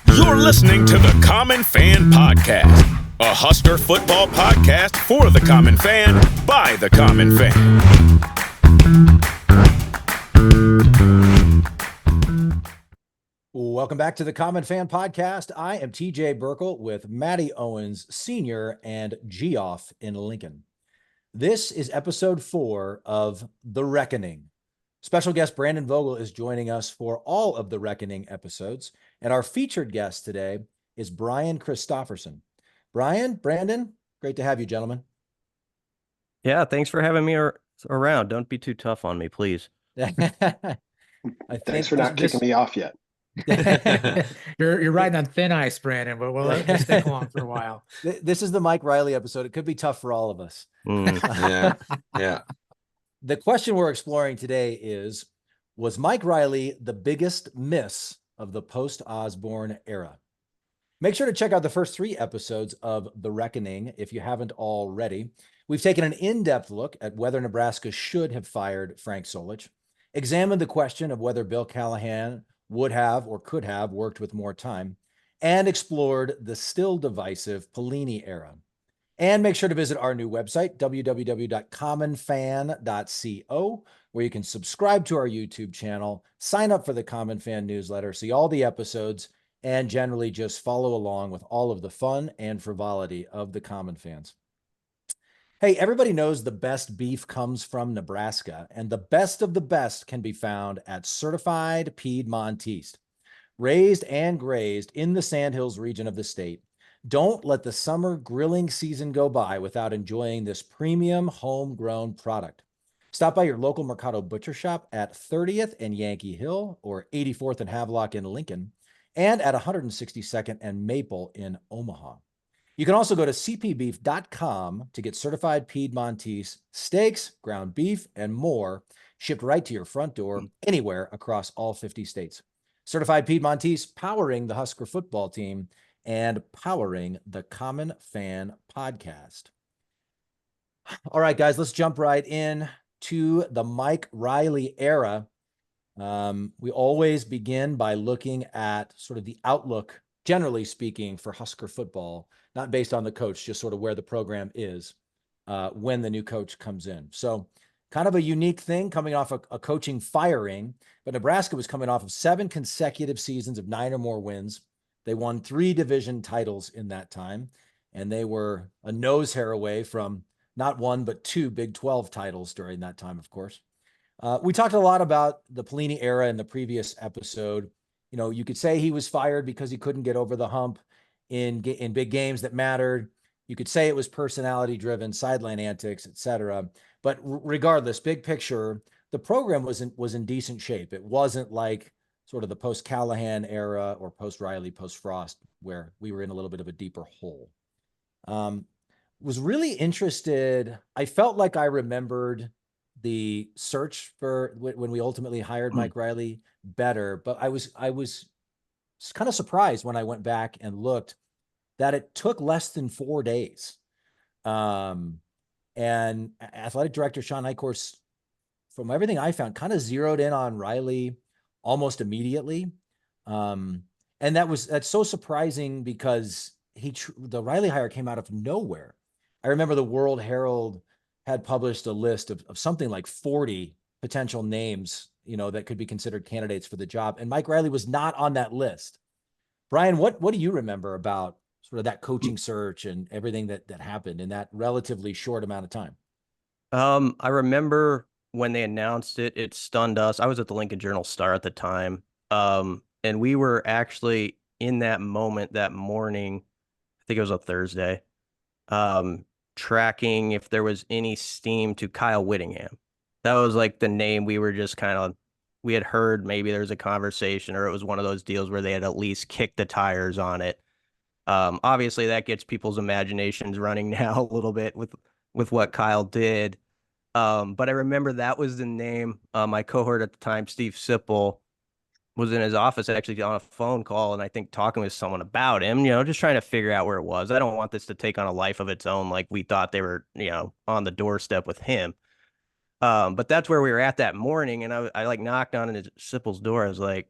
You're listening to the Common Fan Podcast, a Husker football podcast for the common fan by the common fan. Welcome back to the Common Fan Podcast. I am TJ Burkle with Matty Owens Sr. and Geoff in Lincoln. This is episode 4 of The Reckoning. Special guest Brandon Vogel is joining us for all of the Reckoning episodes, and our featured guest today is Brian Christopherson. Brandon, great to have you, gentlemen. Yeah, thanks for having me around. Don't be too tough on me, please. Thanks for not kicking me off yet. You're riding on thin ice, Brandon, but we'll let this stick along for a while. This is the Mike Riley episode. It could be tough for all of us. Yeah. The question we're exploring today is, was Mike Riley the biggest miss of the post-Osborne era? Make sure to check out the first 3 episodes of The Reckoning if you haven't already. We've taken an in-depth look at whether Nebraska should have fired Frank Solich, examined the question of whether Bill Callahan would have or could have worked with more time, and explored the still divisive Pelini era. And make sure to visit our new website, www.commonfan.co, where you can subscribe to our YouTube channel, sign up for the Common Fan newsletter, see all the episodes, and generally just follow along with all of the fun and frivolity of the Common Fans. Hey, everybody knows the best beef comes from Nebraska, and the best of the best can be found at Certified Piedmontese. Raised and grazed in the Sandhills region of the state, don't let the summer grilling season go by without enjoying this premium homegrown product. Stop by your local Mercado Butcher Shop at 30th and Yankee Hill, or 84th and Havelock in Lincoln, and at 162nd and Maple in Omaha. You can also go to cpbeef.com to get certified Piedmontese steaks, ground beef, and more shipped right to your front door anywhere across all 50 states. Certified Piedmontese, powering the Husker football team and powering the Common Fan Podcast. All right, guys, let's jump right in to the Mike Riley era. We always begin by looking at sort of the outlook, generally speaking, for Husker football, not based on the coach, just sort of where the program is when the new coach comes in. So kind of a unique thing coming off a coaching firing, but Nebraska was coming off of 7 consecutive seasons of 9 or more wins. They won 3 division titles in that time, and they were a nose hair away from not 1, but 2 Big 12 titles during that time, of course. We talked a lot about the Pelini era in the previous episode. You know, you could say he was fired because he couldn't get over the hump in big games that mattered. You could say it was personality driven, sideline antics, etc. But regardless, big picture, the program was in decent shape. It wasn't like sort of the post-Callahan era or post-Riley, post-Frost, where we were in a little bit of a deeper hole. Was really interested. I felt like I remembered the search for when we ultimately hired Mike Riley better, but I was kind of surprised when I went back and looked that it took less than 4 days. And Athletic Director Shawn Eichorst, from everything I found, kind of zeroed in on Riley almost immediately. And that's so surprising because the Riley hire came out of nowhere. I remember the World Herald had published a list of something like 40 potential names, that could be considered candidates for the job. And Mike Riley was not on that list. Brian, what do you remember about sort of that coaching search and everything that happened in that relatively short amount of time? I remember when they announced it, it stunned us. I was at the Lincoln Journal-Star at the time. And we were actually in that moment that morning, I think it was a Thursday, tracking if there was any steam to Kyle Whittingham. That was like the name we were just we had heard maybe there was a conversation or it was one of those deals where they had at least kicked the tires on it. Obviously that gets people's imaginations running now a little bit with what Kyle did. But I remember that was the name. My cohort at the time, Steve Sipple, was in his office actually on a phone call, and I think talking with someone about him, just trying to figure out where it was. I don't want this to take on a life of its own, like we thought they were, on the doorstep with him. But that's where we were at that morning, and I like knocked on his Sipple's door. I was like,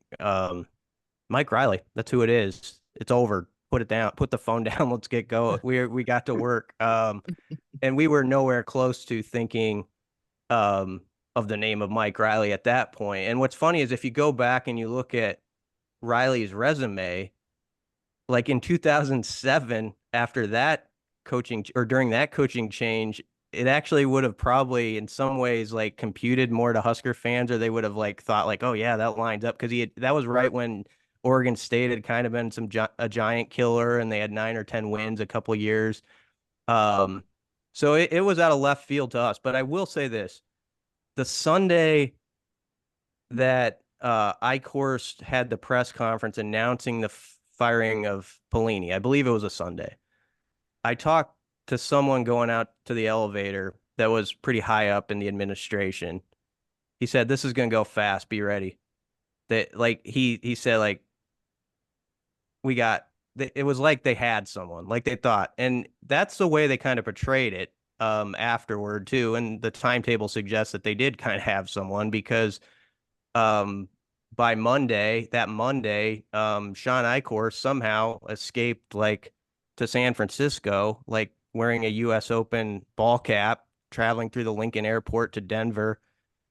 Mike Riley, that's who it is. It's over. Put it down. Put the phone down. Let's get going. We got to work. And we were nowhere close to thinking of the name of Mike Riley at that point. And what's funny is if you go back and you look at Riley's resume, like in 2007, after that coaching or during that coaching change, it actually would have probably in some ways like computed more to Husker fans, or they would have like thought like, oh yeah, that lines up, because that was right when Oregon State had kind of been a giant killer, and they had 9 or 10 wins a couple of years. So it was out of left field to us. But I will say this: the Sunday that Eichorst had the press conference announcing the firing of Pelini, I believe it was a Sunday, I talked to someone going out to the elevator that was pretty high up in the administration. He said, "This is going to go fast. Be ready." That like he said like it was like they had someone, like they thought, and that's the way they kind of portrayed it afterward too. And the timetable suggests that they did kind of have someone, because by Monday, Shawn Eichorst somehow escaped like to San Francisco, like wearing a U.S. Open ball cap, traveling through the Lincoln Airport to Denver.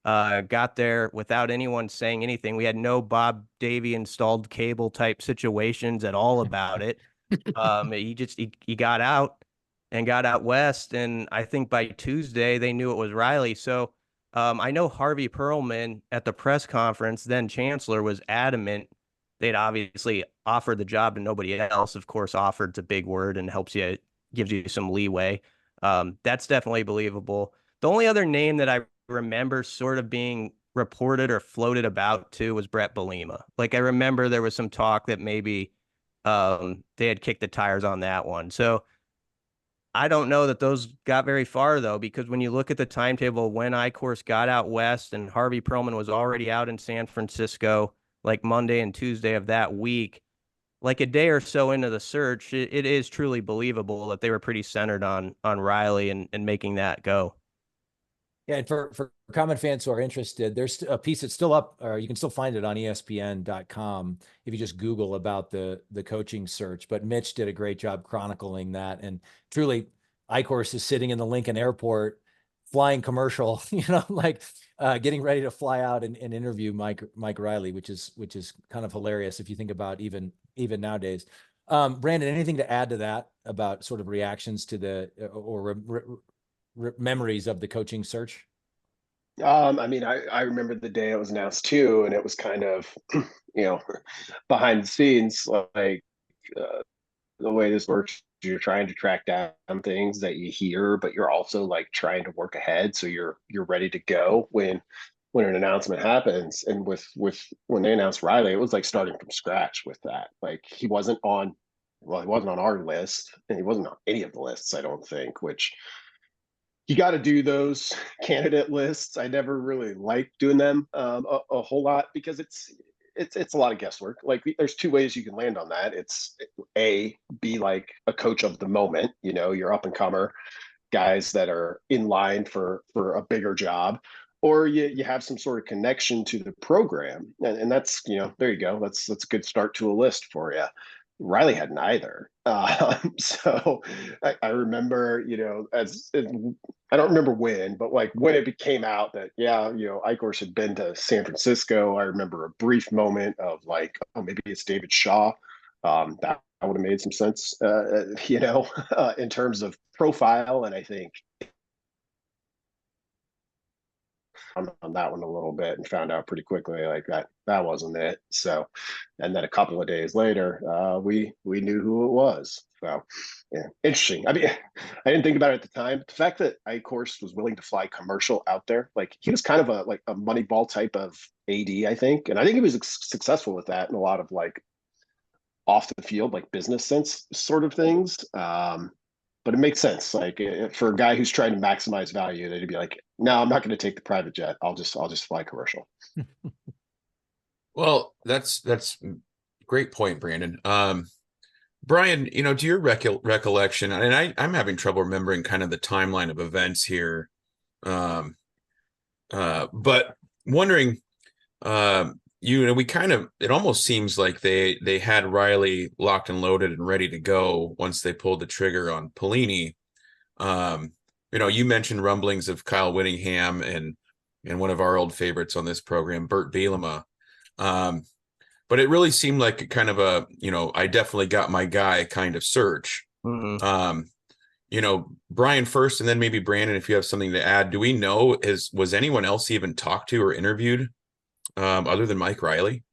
Got there without anyone saying anything. We had no Bob Davie installed cable type situations at all about it. He got out and got out west, and I think by Tuesday they knew it was Riley. So I know Harvey Perlman at the press conference, then Chancellor, was adamant they'd obviously offered the job to nobody else. Of course, offered's a big word and gives you some leeway. That's definitely believable. The only other name that I remember sort of being reported or floated about too was Brett Bielema. Like I remember there was some talk that maybe they had kicked the tires on that one. So I don't know that those got very far though, because when you look at the timetable, when Eichorst got out west and Harvey Perlman was already out in San Francisco, like Monday and Tuesday of that week, like a day or so into the search, it is truly believable that they were pretty centered on Riley and making that go. Yeah, and for common fans who are interested, there's a piece that's still up, or you can still find it on ESPN.com if you just Google about the coaching search. But Mitch did a great job chronicling that, and truly, Eichorst is sitting in the Lincoln Airport, flying commercial, like getting ready to fly out and interview Mike Riley, which is kind of hilarious if you think about even nowadays. Brandon, anything to add to that about sort of reactions to the or memories of the coaching search? I mean, I remember the day it was announced too, and it was kind of, behind the scenes, like the way this works, you're trying to track down things that you hear, but you're also like trying to work ahead, so you're ready to go when an announcement happens. And with when they announced Riley, it was like starting from scratch with that. Like he wasn't on our list, and he wasn't on any of the lists, I don't think, which you got to do those candidate lists. I never really liked doing them a whole lot, because it's a lot of guesswork. Like there's two ways you can land on that. It's be like a coach of the moment, you're up and comer guys that are in line for a bigger job, or you have some sort of connection to the program, and that's there you go. That's a good start to a list for you. Riley had neither. So I remember, I don't remember when, but like when it came out that, Eichorst had been to San Francisco, I remember a brief moment of like, oh, maybe it's David Shaw. That would have made some sense, in terms of profile. And I think on that one a little bit and found out pretty quickly like that wasn't it. So, and then a couple of days later, we knew who it was. So yeah, interesting. I mean, I didn't think about it at the time. The fact that Eichorst was willing to fly commercial out there, like he was kind of a Moneyball type of AD, I think. And I think he was successful with that in a lot of like off the field, like business sense sort of things. But it makes sense, like for a guy who's trying to maximize value, they'd be like, "No, I'm not going to take the private jet. I'll just fly commercial." Well, that's great point, Brandon. Brian, to your recollection, and I'm having trouble remembering kind of the timeline of events here. But wondering, it almost seems like they had Riley locked and loaded and ready to go once they pulled the trigger on Pelini. You mentioned rumblings of Kyle Whittingham and one of our old favorites on this program, Bert Bielema. But it really seemed like a kind of a, I definitely got my guy kind of search. Mm-hmm. Brian first, and then maybe Brandon, if you have something to add. Do we know, was anyone else even talked to or interviewed other than Mike Riley?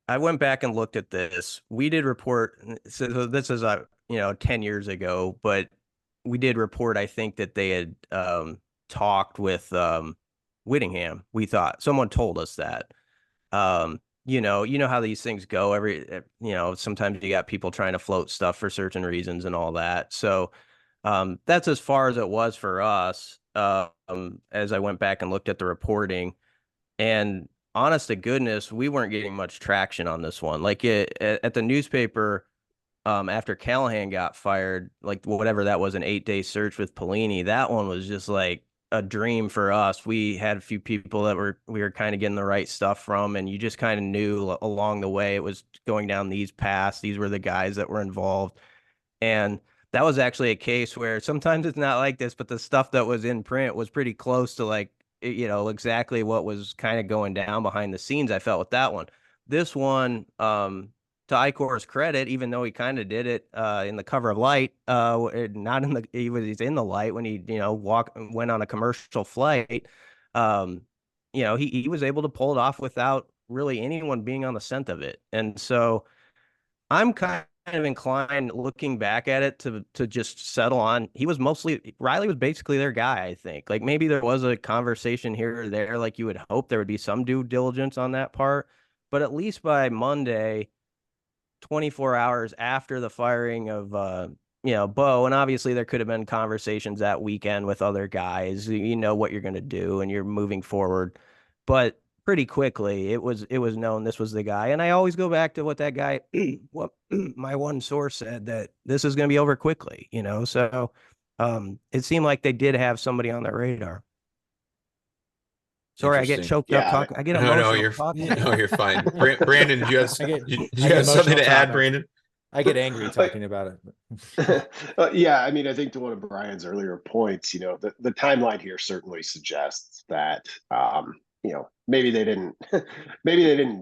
I went back and looked at this. We did report, so this is 10 years ago, but we did report, I think, that they had talked with Whittingham. We thought someone told us that. You know how these things go. Sometimes you got people trying to float stuff for certain reasons and all that. So that's as far as it was for us. As I went back and looked at the reporting, and honest to goodness, we weren't getting much traction on this one. Like at the newspaper, after Callahan got fired, like whatever that was, an 8-day search with Pelini, that one was just like a dream for us. We had a few people that we were kind of getting the right stuff from, and you just kind of knew along the way it was going down these paths. These were the guys that were involved. And that was actually a case where sometimes it's not like this, but the stuff that was in print was pretty close to like, exactly what was kind of going down behind the scenes. I felt with that one. This one, to Eichorst's credit, even though he kind of did it in the cover of Light, not in the he's in the light when he went on a commercial flight. He was able to pull it off without really anyone being on the scent of it, and so I'm kind of inclined, looking back at it, to just settle on Riley was basically their guy. I think, like, maybe there was a conversation here or there, like you would hope there would be some due diligence on that part, but at least by Monday, 24 hours after the firing of Bo, and obviously there could have been conversations that weekend with other guys, what you're going to do and you're moving forward, but pretty quickly it was known this was the guy. And I always go back to what that guy what my one source said, that this is going to be over quickly, so it seemed like they did have somebody on their radar. Sorry, I get choked up talking. I get emotional talking. No, you're fine. Brandon, did you have something to add, Brandon? I get angry talking about it. Yeah, I mean, I think to one of Brian's earlier points, the timeline here certainly suggests that, maybe they didn't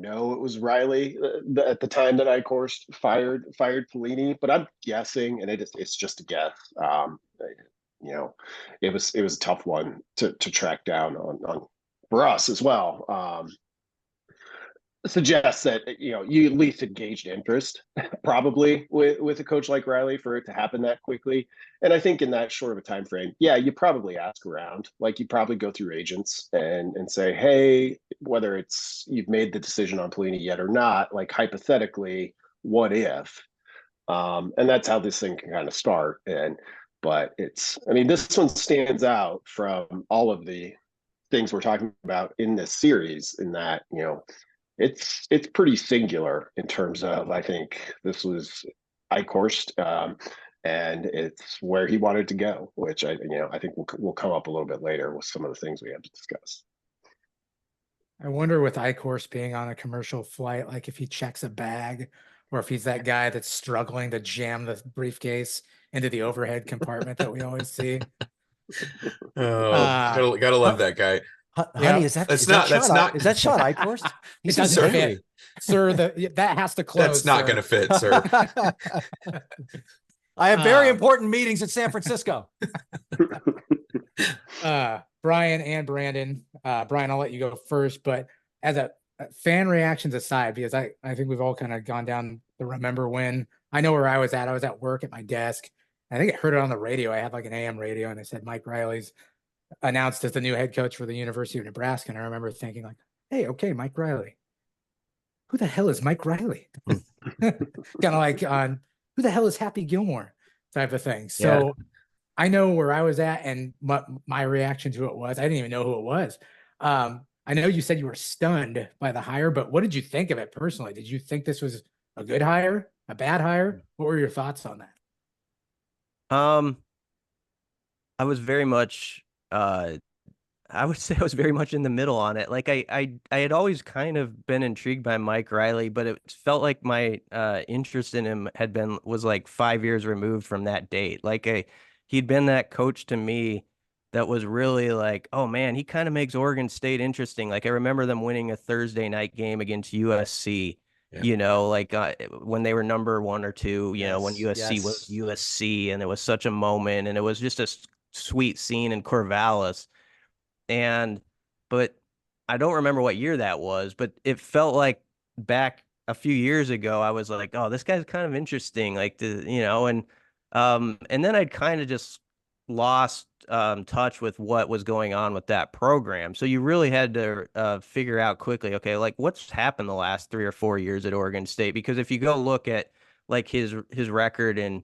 know it was Riley at the time that Eichorst fired Pelini, but I'm guessing, and it's just a guess. It was a tough one to track down on for us as well. Suggests that you at least engaged interest probably with a coach like Riley for it to happen that quickly. And I think in that short of a time frame, you probably ask around, like you probably go through agents and say, hey, whether it's you've made the decision on Pelini yet or not, like hypothetically, what if? And that's how this thing can kind of start. But this one stands out from all of the things we're talking about in this series, in that it's pretty singular in terms of, I think this was Eichorst, and it's where he wanted to go, which I think will come up a little bit later with some of the things we have to discuss. I wonder, with Eichorst being on a commercial flight, like if he checks a bag, or if he's that guy that's struggling to jam the briefcase into the overhead compartment that we always see. Gotta love that guy. Honey, is that Shawn Eichorst? It doesn't fit, sir. That has to close. That's not going to fit, sir. I have very important meetings in San Francisco. Brian and Brandon. Brian, I'll let you go first, but as a fan reactions aside, because I think we've all kind of gone down the remember when. I know where I was at. I was at work at my desk. I think I heard it on the radio. I had like an AM radio, and they said Mike Riley's announced as the new head coach for the University of Nebraska. And I remember thinking, like, hey, okay, Mike Riley. Who the hell is Mike Riley? Kind of like on who the hell is Happy Gilmore type of thing. So I know where I was at, and my reaction to it was, I didn't even know who it was. I know you said you were stunned by the hire, but what did you think of it personally? Did you think this was a good hire, a bad hire? What were your thoughts on that? I was very much I would say I was very much in the middle on it. Like I had always kind of been intrigued by Mike Riley, but it felt like my interest in him was like 5 years removed from that date. He'd been that coach to me that was really like, oh man, he kind of makes Oregon State interesting. Like I remember them winning a Thursday night game against USC. When they were number 1 or 2, when USC was USC, and it was such a moment, and it was just a sweet scene in Corvallis. But I don't remember what year that was, but it felt like back a few years ago, I was like, oh, this guy's kind of interesting. And then I'd kind of just lost touch with what was going on with that program. So you really had to figure out quickly, okay, like what's happened the last 3 or 4 years at Oregon State? Because if you go look at like his record in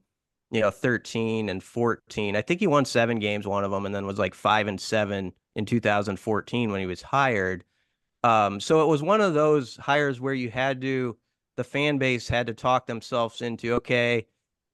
13 and 14, I think he won 7 games, one of them, and then was like 5-7 in 2014 when he was hired. So it was one of those hires where the fan base had to talk themselves into, okay,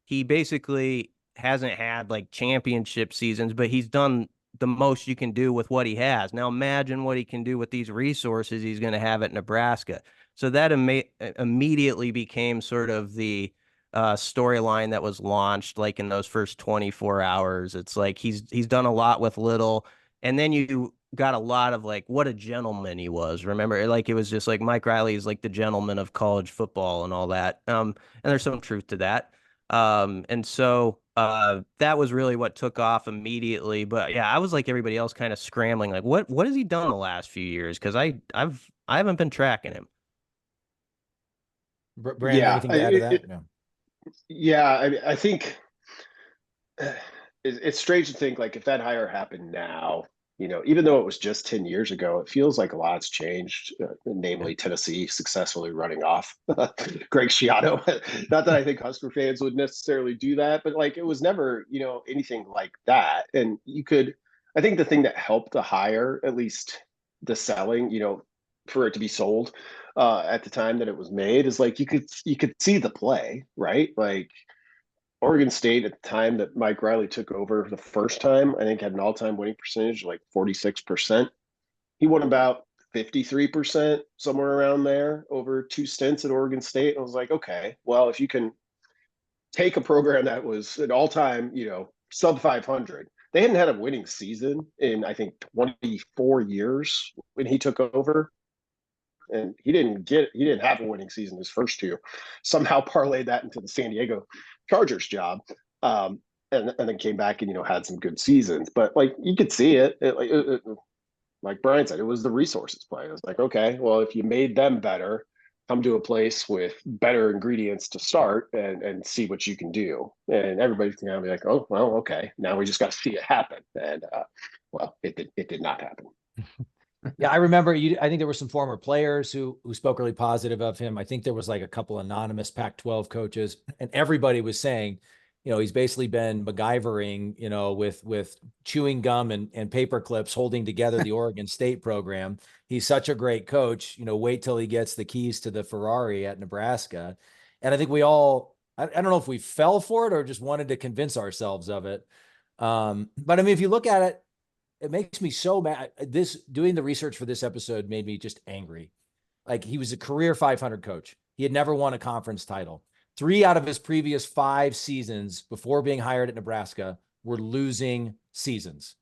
he basically hasn't had like championship seasons, but he's done the most you can do with what he has. Now imagine what he can do with these resources he's going to have at Nebraska. So that immediately became sort of the storyline that was launched like in those first 24 hours. It's like he's done a lot with little, and then you got a lot of like what a gentleman he was. Remember, like it was just like Mike Riley is like the gentleman of college football and all that. And there's some truth to that. And so that was really what took off immediately. But yeah, I was like everybody else, kind of scrambling, like what has he done the last few years? Because I haven't been tracking him. Brandon, anything to add to that? No. Yeah, I think it's strange to think like if that hire happened now, even though it was just 10 years ago, it feels like a lot's changed, namely Tennessee successfully running off Greg Schiano. Not that I think Husker fans would necessarily do that, but like it was never, anything like that. And I think the thing that helped the hire, at least the selling, for it to be sold at the time that it was made, is like you could see the play, right? Like Oregon State at the time that Mike Riley took over the first time, I think had an all-time winning percentage like 46%. He won about 53%, somewhere around there, over 2 stints at Oregon State. I was like, okay, well, if you can take a program that was an all-time, sub 500, they hadn't had a winning season in, I think, 24 years when he took over. And he didn't have a winning season his first 2. Somehow parlayed that into the San Diego Chargers job, and then came back and had some good seasons. But like you could see it, like Brian said, it was the resources play. It was like, okay, well, if you made them better, come to a place with better ingredients to start and see what you can do. And everybody's gonna be like, oh, well, okay, now we just got to see it happen. And well, it did not happen. Yeah, I remember I think there were some former players who spoke really positive of him. I think there was like a couple anonymous Pac-12 coaches, and everybody was saying, he's basically been MacGyvering, with chewing gum and paper clips holding together the Oregon State program. He's such a great coach, wait till he gets the keys to the Ferrari at Nebraska. And I think we all, I don't know if we fell for it or just wanted to convince ourselves of it. But I mean, if you look at it, it makes me so mad. Doing the research for this episode made me just angry. Like he was a career 500 coach. He had never won a conference title. 3 out of his previous 5 seasons before being hired at Nebraska were losing seasons.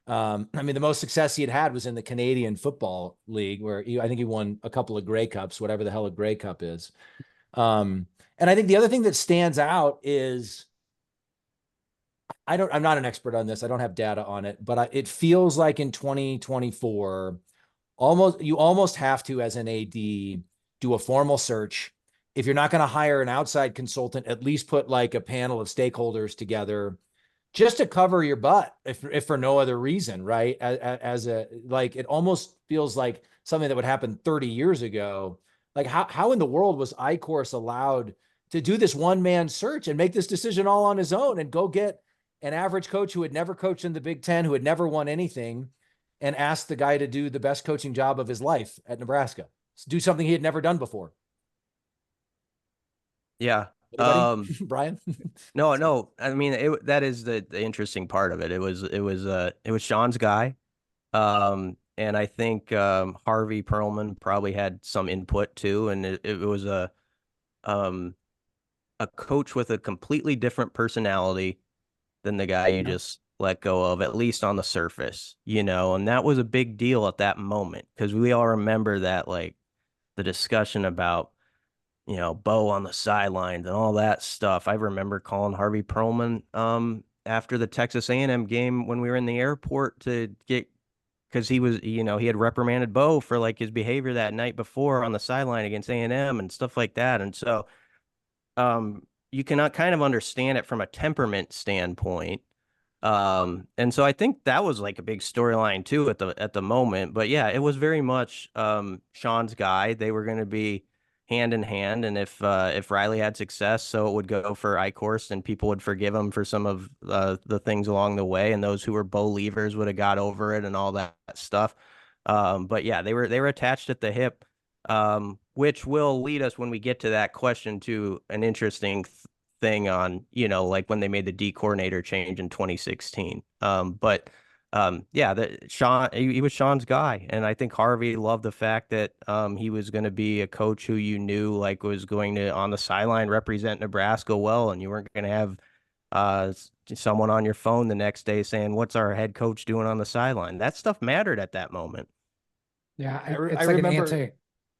I mean, the most success he had was in the Canadian Football League, where I think he won a couple of Grey Cups, whatever the hell a Grey Cup is. And I think the other thing that stands out is, I'm not an expert on this. I don't have data on it, but it feels like in 2024, you almost have to, as an AD, do a formal search. If you're not going to hire an outside consultant, at least put like a panel of stakeholders together just to cover your butt, if for no other reason, right? It almost feels like something that would happen 30 years ago. Like how in the world was Eichorst allowed to do this one-man search and make this decision all on his own and go get an average coach who had never coached in the Big Ten, who had never won anything, and asked the guy to do the best coaching job of his life at Nebraska, do something he had never done before. Yeah. Anybody? Brian? No. I mean, that is the interesting part of it. It was Sean's guy. And I think Harvey Perlman probably had some input too. And it was a coach with a completely different personality than the guy you just let go of, at least on the surface, and that was a big deal at that moment, because we all remember that, like, the discussion about, Bo on the sidelines and all that stuff. I remember calling Harvey Perlman after the Texas A&M game when we were in the airport because he was, he had reprimanded Bo for like his behavior that night before on the sideline against A&M and stuff like that. And so you cannot kind of understand it from a temperament standpoint. And so I think that was like a big storyline too at the moment. But yeah, it was very much Sean's guy. They were going to be hand in hand, and if Riley had success, so it would go for Eichorst, and people would forgive him for some of the things along the way, and those who were Bo leavers would have got over it and all that stuff. But yeah, they were attached at the hip, which will lead us, when we get to that question, to an interesting thing on, like when they made the D coordinator change in 2016. Yeah, Sean, he was Sean's guy. And I think Harvey loved the fact that he was going to be a coach who you knew like was going to, on the sideline, represent Nebraska well, and you weren't going to have someone on your phone the next day saying, what's our head coach doing on the sideline? That stuff mattered at that moment. Yeah, I it's like remember.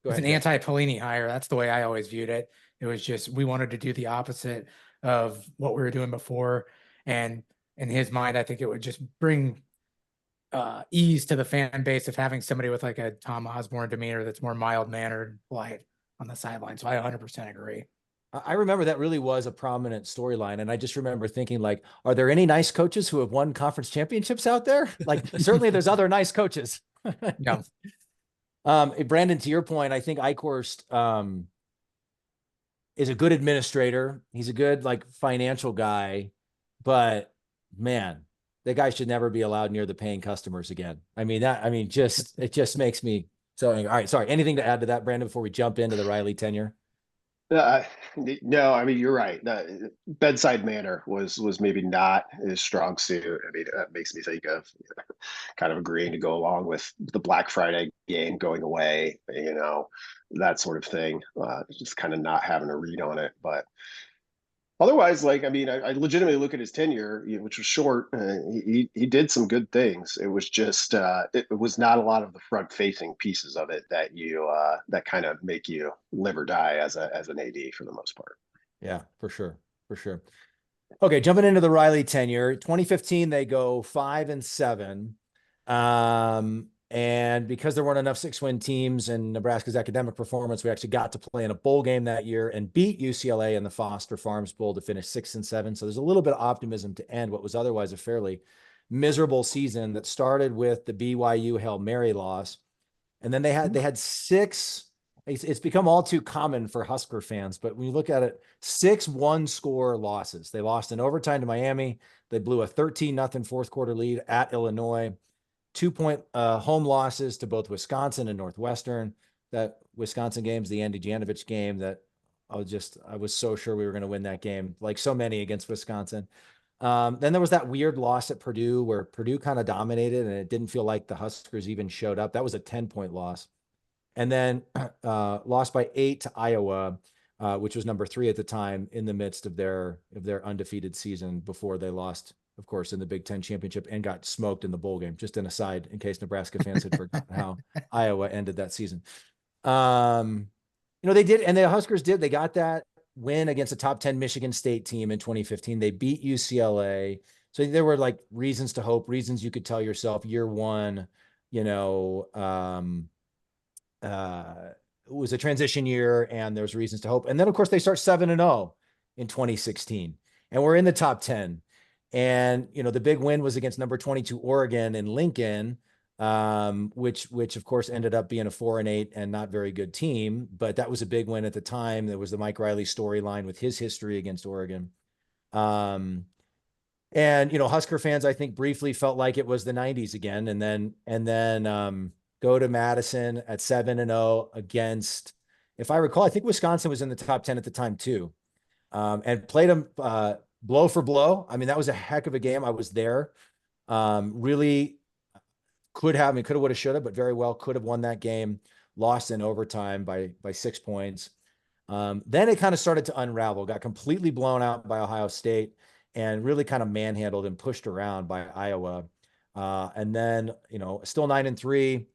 an anti-Pelini hire. That's the way I always viewed it. It was just, we wanted to do the opposite of what we were doing before. And in his mind, I think it would just bring ease to the fan base of having somebody with like a Tom Osborne demeanor that's more mild-mannered, polite on the sideline. So I 100% agree. I remember that really was a prominent storyline. And I just remember thinking, like, are there any nice coaches who have won conference championships out there? Like, certainly there's other nice coaches. Yeah. Brandon, to your point, I think Eichorst is a good administrator. He's a good, like, financial guy, but man, that guy should never be allowed near the paying customers again. It just makes me so angry. All right. Sorry. Anything to add to that, Brandon, before we jump into the Riley tenure? No, I mean, you're right. The bedside manner was maybe not his strong suit. I mean, that makes me think of kind of agreeing to go along with the Black Friday game going away, that sort of thing. Just kind of not having a read on it. But otherwise, like, I mean, I legitimately look at his tenure, which was short. He did some good things. It was just it was not a lot of the front facing pieces of it that that kind of make you live or die as an AD for the most part. Yeah, for sure. Okay, jumping into the Riley tenure, 2015 they go 5-7. And because there weren't enough 6-win teams and Nebraska's academic performance, we actually got to play in a bowl game that year and beat UCLA in the Foster Farms Bowl to finish 6-7. So there's a little bit of optimism to end what was otherwise a fairly miserable season that started with the BYU Hail Mary loss. And then they had 6. It's become all too common for Husker fans, but when you look at it, 6 one-score losses. They lost in overtime to Miami. They blew a 13-0 fourth quarter lead at Illinois. 2-point home losses to both Wisconsin and Northwestern. That Wisconsin game's the Andy Janovich game that I was so sure we were going to win that game, like so many against Wisconsin. Then there was that weird loss at Purdue where Purdue kind of dominated and it didn't feel like the Huskers even showed up. That was a 10-point loss. And then lost by 8 to Iowa, which was number 3 at the time, in the midst of their undefeated season before they lost, of course, in the Big Ten championship and got smoked in the bowl game. Just an aside, in case Nebraska fans had forgotten how Iowa ended that season. They did, and the Huskers did. They got that win against a top 10 Michigan State team in 2015. They beat UCLA. So there were like reasons to hope, reasons you could tell yourself year one, it was a transition year and there's reasons to hope. And then of course they start 7-0 in 2016 and we're in the top 10. And, the big win was against number 22 Oregon in Lincoln, which of course ended up being a 4-8 and not very good team, but that was a big win at the time. There was the Mike Riley storyline with his history against Oregon. And And, Husker fans, I think briefly felt like it was the 90s again. And then go to Madison at 7-0 against, if I recall, I think Wisconsin was in the top 10 at the time too. And played them blow for blow. I mean, that was a heck of a game. I was there. Really could have, coulda, woulda, shoulda, but very well could have won that game. Lost in overtime by 6 points. Then it kind of started to unravel, got completely blown out by Ohio State and really kind of manhandled and pushed around by Iowa. And then, still 9-3,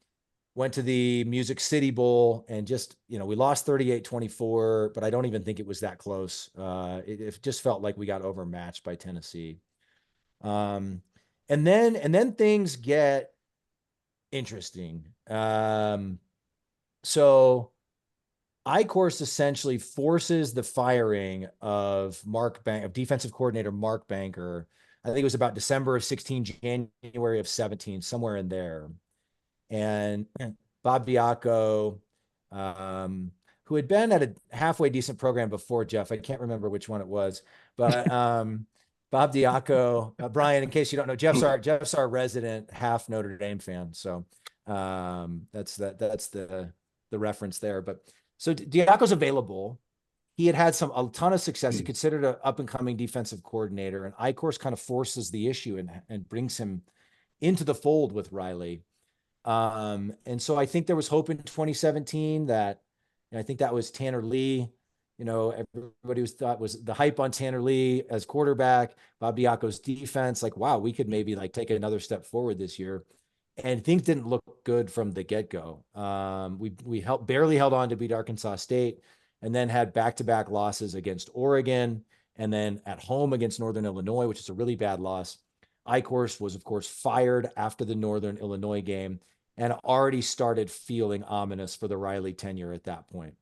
went to the Music City Bowl and just, we lost 38-24, but I don't even think it was that close. It just felt like we got overmatched by Tennessee. And then things get interesting. So Eichorst essentially forces the firing of defensive coordinator Mark Banker. I think it was about December of 16, January of 17, somewhere in there. And Bob Diaco, who had been at a halfway decent program before, Jeff, I can't remember which one it was, but Bob Diaco, Brian, in case you don't know, Jeff's our resident half Notre Dame fan. So that's the reference there. But so Diaco's available. He had a ton of success. He considered an up and coming defensive coordinator, and Eichorst kind of forces the issue and brings him into the fold with Riley. And so I think there was hope in 2017 that, I think that was Tanner Lee. Everybody thought was the hype on Tanner Lee as quarterback, Bob Diaco's defense. Like, wow, we could maybe take another step forward this year. And things didn't look good from the get-go. We barely held on to beat Arkansas State, and then had back-to-back losses against Oregon, and then at home against Northern Illinois, which is a really bad loss. Eichorst was, of course, fired after the Northern Illinois game and already started feeling ominous for the Riley tenure at that point.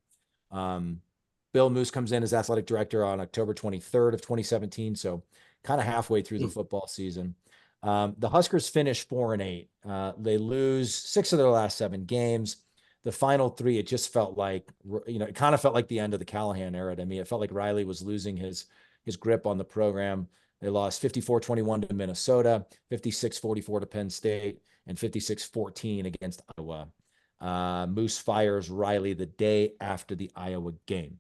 Bill Moose comes in as athletic director on October 23rd of 2017, so kind of halfway through the football season. The Huskers finish 4-8. They lose 6 of their last 7 games. The final 3, it just felt like, it kind of felt like the end of the Callahan era to me. It felt like Riley was losing his grip on the program. They lost 54-21 to Minnesota, 56-44 to Penn State, and 56-14 against Iowa. Moose fires Riley the day after the Iowa game.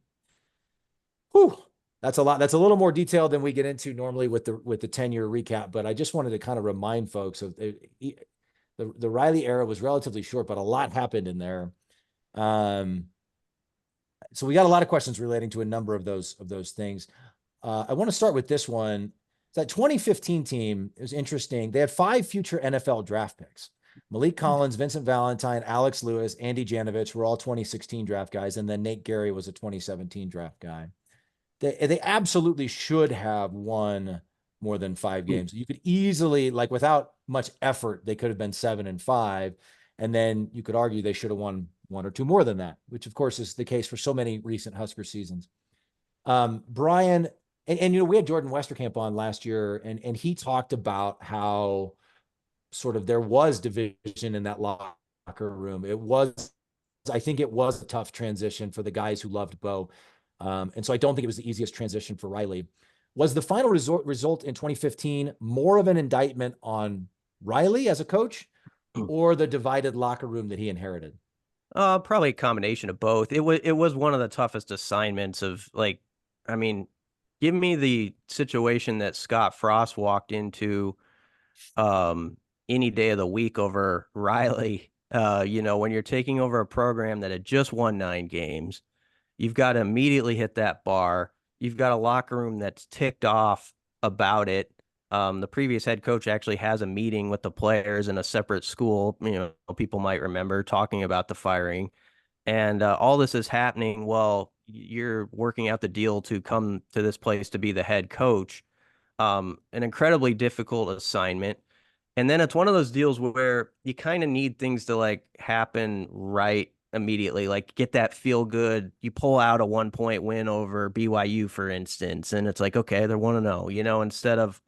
Whew. That's a lot. That's a little more detailed than we get into normally with the 10-year recap, but I just wanted to kind of remind folks of the Riley era was relatively short, but a lot happened in there. So we got a lot of questions relating to a number of those things. I want to start with this one. That 2015 team is interesting. They had 5 future NFL draft picks. Malik Collins, Vincent Valentine, Alex Lewis, Andy Janovich were all 2016 draft guys, and then Nate Gary was a 2017 draft guy. They absolutely should have won more than 5 games. You could easily, without much effort, they could have been 7-5. And then you could argue they should have won 1 or 2 more than that, which of course is the case for so many recent Husker seasons. Brian, and we had Jordan Westerkamp on last year, and he talked about how sort of there was division in that locker room. I think it was a tough transition for the guys who loved Bo. And so I don't think it was the easiest transition for Riley. Was the final result in 2015 more of an indictment on Riley as a coach or the divided locker room that he inherited? Probably a combination of both. It was one of the toughest assignments of give me the situation that Scott Frost walked into any day of the week over Riley. When you're taking over a program that had just won 9 games, you've got to immediately hit that bar. You've got a locker room that's ticked off about it. The previous head coach actually has a meeting with the players in a separate school. People might remember talking about the firing, and all this is happening while you're working out the deal to come to this place to be the head coach. An incredibly difficult assignment. And then it's one of those deals where you kind of need things to happen right immediately, get that feel good. You pull out a 1-point win over BYU, for instance, and it's okay, they're 1-0, instead of,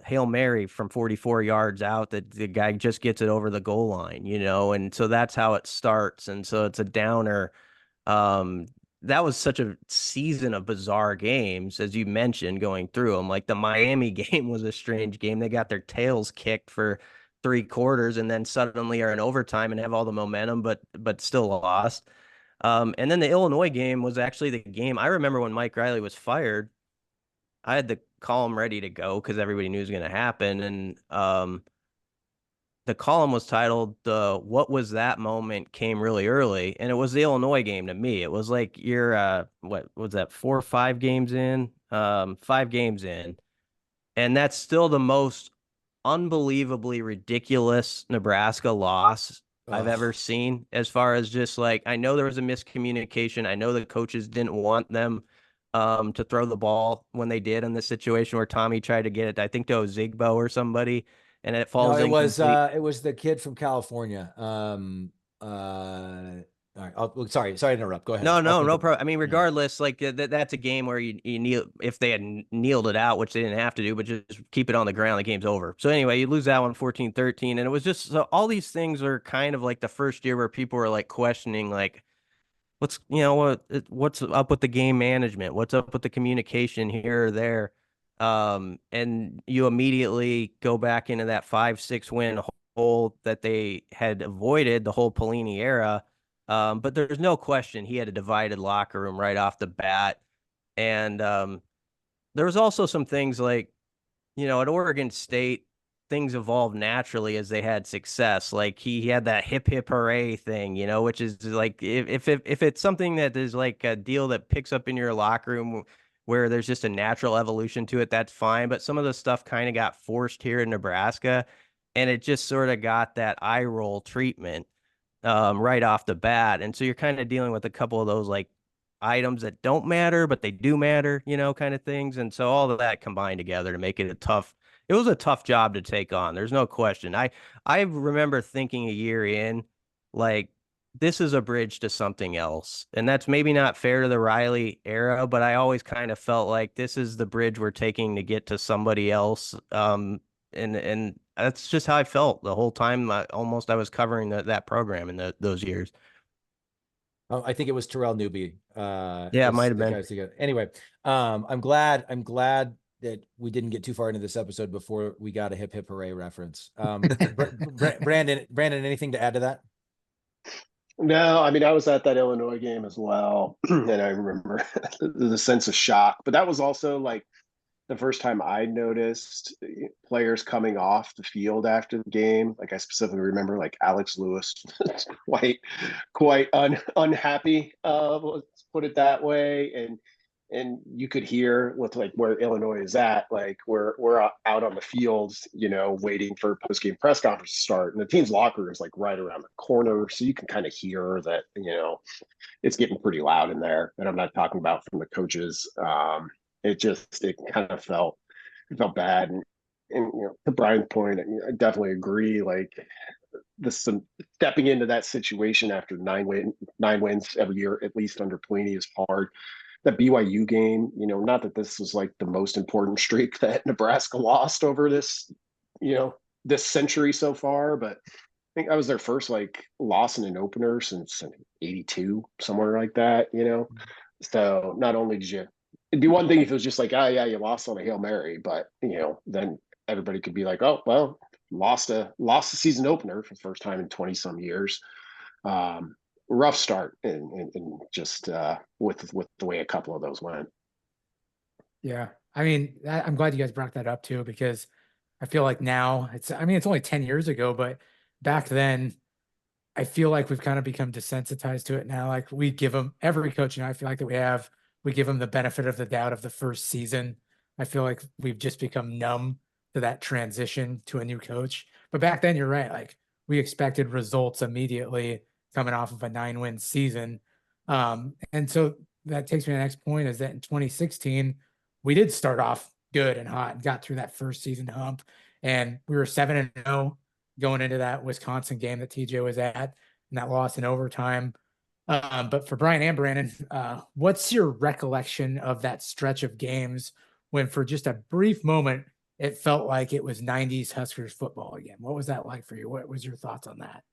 Hail Mary from 44 yards out that the guy just gets it over the goal line, and so that's how it starts. And so it's a downer. that was such a season of bizarre games, as you mentioned, going through them. Like the Miami game was a strange game. They got their tails kicked for 3 quarters and then suddenly are in overtime and have all the momentum, but still lost. And then the Illinois game was actually the game. I remember when Mike Riley was fired, I had the column ready to go because everybody knew it was going to happen. And the column was titled "What Was That Moment?" Came really early, and it was the Illinois game to me. It was like you're what was that, 4 or 5 games in, 5 games in, and that's still the most unbelievably ridiculous Nebraska loss I've ever seen. As far as just like, I know there was a miscommunication. I know the coaches didn't want them to throw the ball when they did in the situation where Tommy tried to get it, I think, to Ozigbo or somebody, and it falls No, incomplete. it was the kid from California. All right. Sorry to interrupt. Go ahead. No problem. I mean, regardless, like that's a game where you kneel, if they had kneeled it out, which they didn't have to do, but just keep it on the ground, the game's over. So anyway, you lose that one 14-13. And it was just, so all these things are kind of like the first year where people were like questioning, like, what's up with the game management? What's up with the communication here or there? And you immediately go back into that 5-6 win hole that they had avoided the whole Pelini era. But there's no question he had a divided locker room right off the bat. And there was also some things like, at Oregon State, things evolved naturally as they had success. Like he had that hip hip hooray thing, which is like, if it's something that is like a deal that picks up in your locker room where there's just a natural evolution to it, that's fine. But some of the stuff kind of got forced here in Nebraska, and it just sort of got that eye roll treatment right off the bat. And so you're kind of dealing with a couple of those like items that don't matter, but they do matter, kind of things. And so all of that combined together to make it it was a tough job to take on. There's no question. I remember thinking a year in, like, this is a bridge to something else. And that's maybe not fair to the Riley era, but I always kind of felt like this is the bridge we're taking to get to somebody else. And that's just how I felt the whole time. I was covering that program in those years. I think it was Terrell Newby. Yeah, it might have been. Anyway, I'm glad that we didn't get too far into this episode before we got a hip hip hooray reference. Brandon, anything to add to that? No, I mean, I was at that Illinois game as well, and I remember the sense of shock. But that was also like the first time I noticed players coming off the field after the game. Like I specifically remember like Alex Lewis quite unhappy, let's put it that way. And you could hear with like where Illinois is at, like we're out on the fields, waiting for post-game press conference to start. And the team's locker room is like right around the corner. So you can kind of hear that, it's getting pretty loud in there. And I'm not talking about from the coaches. It kind of felt bad. And to Brian's point, I definitely agree. Like stepping into that situation after 9 wins every year, at least under Pelini, is hard. That BYU game, not that this was like the most important streak that Nebraska lost over this century so far, but I think that was their first like loss in an opener since 82, somewhere like that, So not only did it'd be one thing if it was just like, oh yeah, you lost on a Hail Mary, but then everybody could be like, oh well, lost a season opener for the first time in 20 some years. Rough start and just with the way a couple of those went. Yeah, I mean, I'm glad you guys brought that up too, because I feel like now it's only 10 years ago, but back then I feel like we've kind of become desensitized to it now. Like we give them, every coach, I feel like that we give them the benefit of the doubt of the first season. I feel like we've just become numb to that transition to a new coach. But back then, you're right. Like we expected results immediately coming off of a 9-win season. And so that takes me to the next point, is that in 2016, we did start off good and hot and got through that first season hump. And we were 7-0 going into that Wisconsin game that TJ was at, and that loss in overtime. But for Brian and Brandon, what's your recollection of that stretch of games when for just a brief moment, it felt like it was 90s Huskers football again? What was that like for you? What was your thoughts on that?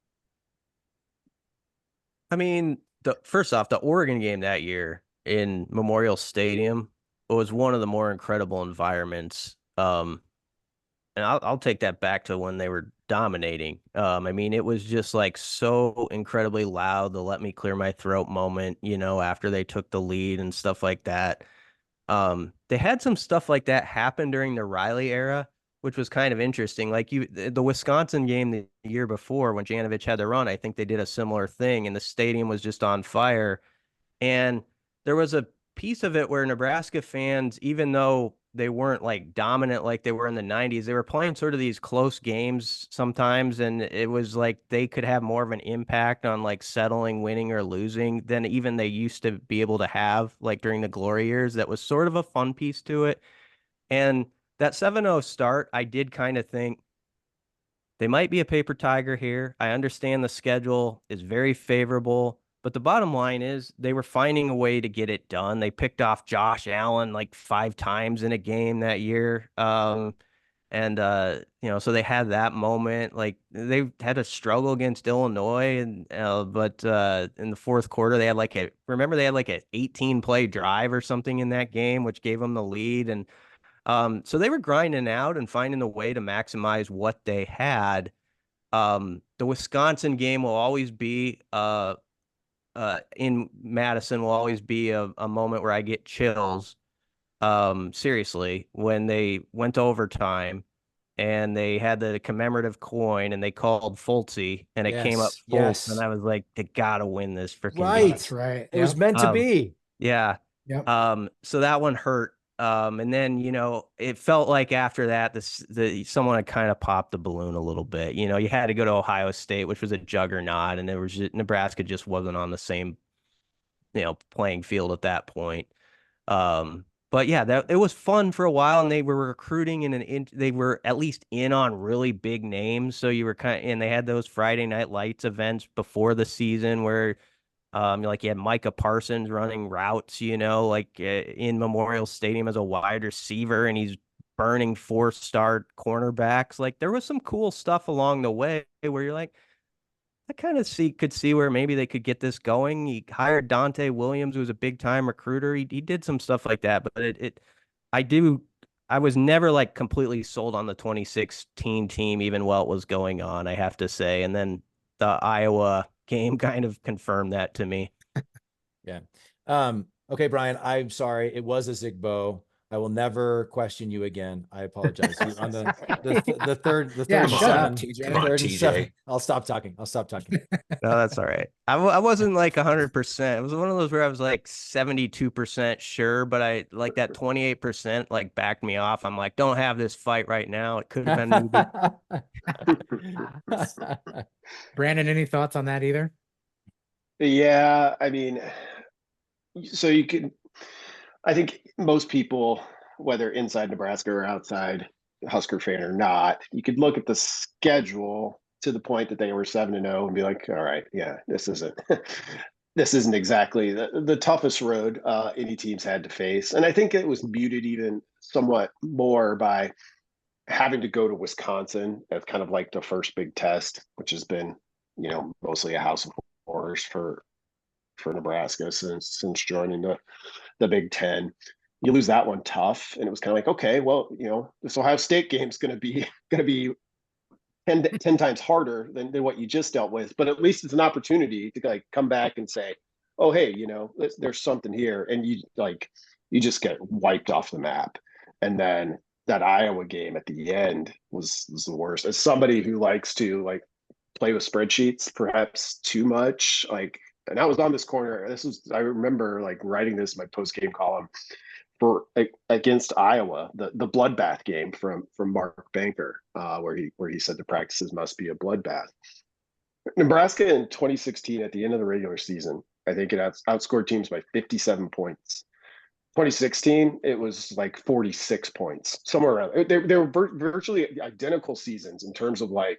I mean, first off, the Oregon game that year in Memorial Stadium was one of the more incredible environments. And I'll take that back to when they were dominating. I mean, it was just like so incredibly loud, the let me clear my throat moment, after they took the lead and stuff like that. They had some stuff like that happen during the Riley era, which was kind of interesting. Like the Wisconsin game the year before when Janovich had the run, I think they did a similar thing and the stadium was just on fire. And there was a piece of it where Nebraska fans, even though they weren't like dominant like they were in the 90s, they were playing sort of these close games sometimes. And it was like they could have more of an impact on like settling, winning or losing than even they used to be able to have like during the glory years. That was sort of a fun piece to it. And that 7-0 start, I did kind of think they might be a paper tiger here. I understand the schedule is very favorable. But the bottom line is they were finding a way to get it done. They picked off Josh Allen like 5 times in a game that year. So they had that moment. Like they had a struggle against Illinois, but in the fourth quarter they had like an 18 play drive or something in that game, which gave them the lead. And so they were grinding out and finding a way to maximize what they had. The Wisconsin game will always be in Madison will always be a moment where I get chills. Seriously, when they went to overtime and they had the commemorative coin and they called Fultzy and it came up Fultz, and I was like, they gotta win this freaking game. That's right. It was meant to be. Yeah. Yep. So that one hurt. And then, it felt like after that, someone had kind of popped the balloon a little bit. You had to go to Ohio State, which was a juggernaut, and Nebraska just wasn't on the same, playing field at that point. But yeah, it was fun for a while, and they were recruiting they were at least in on really big names. So you were and they had those Friday Night Lights events before the season where like you had Micah Parsons running routes, in Memorial Stadium as a wide receiver, and he's burning 4-star cornerbacks. Like there was some cool stuff along the way where you're like, I kind of could see where maybe they could get this going. He hired Dante Williams, who was a big time recruiter. He did some stuff like that, but I was never like completely sold on the 2016 team, even while it was going on, I have to say. And then the Iowa game kind of confirmed that to me. Yeah. Okay, Brian, I'm sorry. It was a Zigbo. I will never question you again. I apologize. On the third Yeah, and shut up, seven. TJ. Come on, Third and TJ. seven. I'll stop talking. No, that's all right. I wasn't like 100%. It was one of those where I was like 72% sure, but I like that 28% like backed me off. I'm like, don't have this fight right now. It could have been maybe. Brandon, any thoughts on that either? Yeah, I mean, so I think most people, whether inside Nebraska or outside Husker fan or not, you could look at the schedule to the point that they were 7-0 and be like, all right, yeah, this isn't exactly the toughest road any teams had to face. And I think it was muted even somewhat more by having to go to Wisconsin as kind of like the first big test, which has been, mostly a house of horrors for Nebraska since joining the Big Ten. You lose that one tough, and it was kind of like, okay, well, this Ohio State game is going to be 10 times harder than what you just dealt with, but at least it's an opportunity to like come back and say, oh, hey, there's something here, and you just get wiped off the map. And then that Iowa game at the end was the worst. As somebody who likes to like play with spreadsheets perhaps too much, and I was on this corner. I remember like writing this in my post-game column for against Iowa, the bloodbath game from Mark Banker, where he said the practices must be a bloodbath. Nebraska in 2016 at the end of the regular season, I think it outscored teams by 57 points. 2016, it was like 46 points, somewhere around. They were virtually identical seasons in terms of like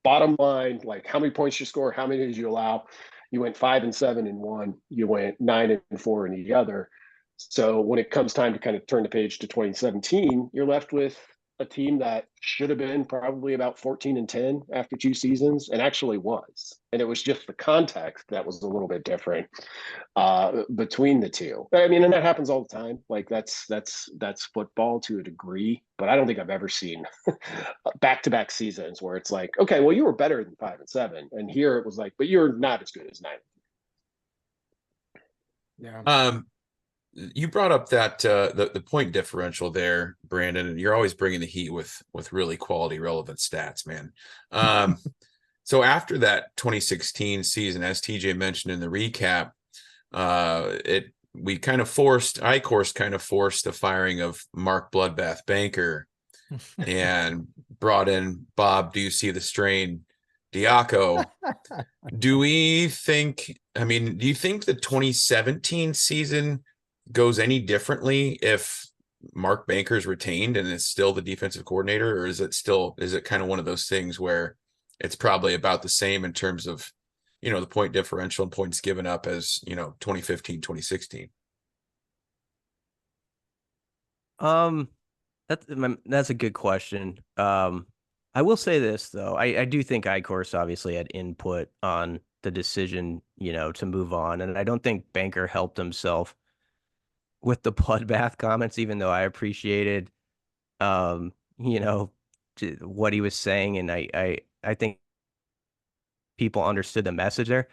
bottom line, like how many points you score, how many did you allow. You went 5-7 in one, you went 9-4 in the other. So when it comes time to kind of turn the page to 2017, you're left with a team that should have been probably about 14-10 after 2 seasons, and actually was. And it was just the context that was a little bit different between the two. I mean, and that happens all the time. Like that's football to a degree, but I don't think I've ever seen back-to-back seasons where it's like, okay, well, you were better than 5-7, and here it was like, but you're not as good as 9. Yeah. You brought up that the point differential there, Brandon, and you're always bringing the heat with really quality, relevant stats, man. So after that 2016 season, as TJ mentioned in the recap, Eichorst kind of forced the firing of Mark Bloodbath Banker and brought in Bob, do you see the strain, Diaco. Do you think the 2017 season goes any differently if Mark Banker's retained and is still the defensive coordinator, or is it kind of one of those things where it's probably about the same in terms of, the point differential and points given up as, 2015, 2016? That's a good question. I will say this though. I do think Eichorst obviously had input on the decision, to move on. And I don't think Banker helped himself with the bloodbath comments, even though I appreciated, what he was saying. And I think people understood the message there.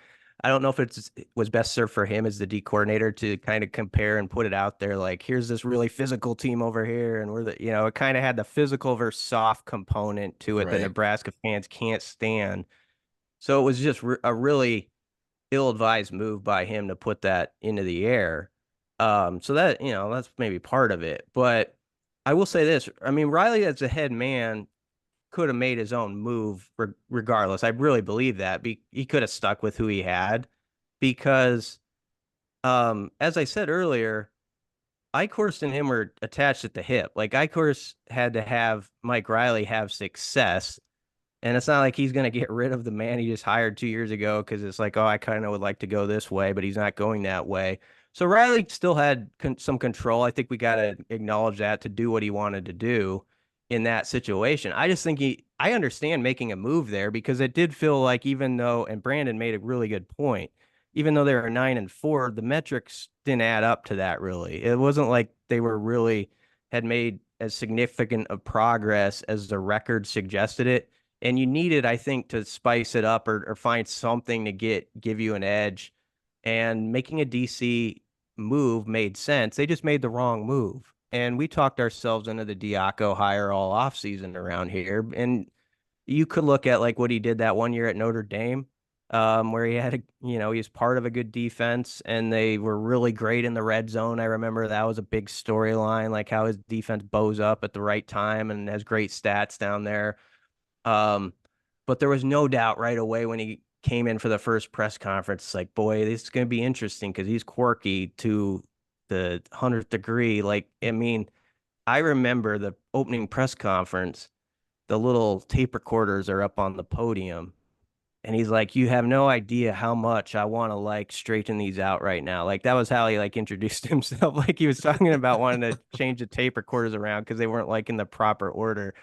I don't know if it was best served for him as the D coordinator to kind of compare and put it out there. Like, here's this really physical team over here. And it kind of had the physical versus soft component to it that Nebraska fans can't stand. So it was just a really ill-advised move by him to put that into the air. So that, that's maybe part of it. But I will say this. I mean, Riley as a head man could have made his own move regardless. I really believe that. He could have stuck with who he had because, as I said earlier, Eichorst and him were attached at the hip. Like, Eichorst had to have Mike Riley have success. And it's not like he's going to get rid of the man he just hired 2 years ago because it's like, oh, I kind of would like to go this way, but he's not going that way. So Riley still had some control. I think we got to acknowledge that, to do what he wanted to do in that situation. I just think I understand making a move there because it did feel like, even though, and Brandon made a really good point, even though they were 9-4, the metrics didn't add up to that really. It wasn't like they had made as significant of progress as the record suggested it. And you needed, I think, to spice it up or find something to give you an edge. And making a DC move made sense. They just made the wrong move. And we talked ourselves into the Diaco hire all offseason around here. And you could look at like what he did that one year at Notre Dame, where he had he was part of a good defense and they were really great in the red zone. I remember that was a big storyline, like how his defense bows up at the right time and has great stats down there. But there was no doubt right away when he came in for the first press conference, it's like, boy, this is going to be interesting because he's quirky to the 100th degree. Like, I mean, I remember the opening press conference, the little tape recorders are up on the podium and he's like, you have no idea how much I want to like straighten these out right now. Like, that was how he like introduced himself. Like, he was talking about wanting to change the tape recorders around because they weren't like in the proper order.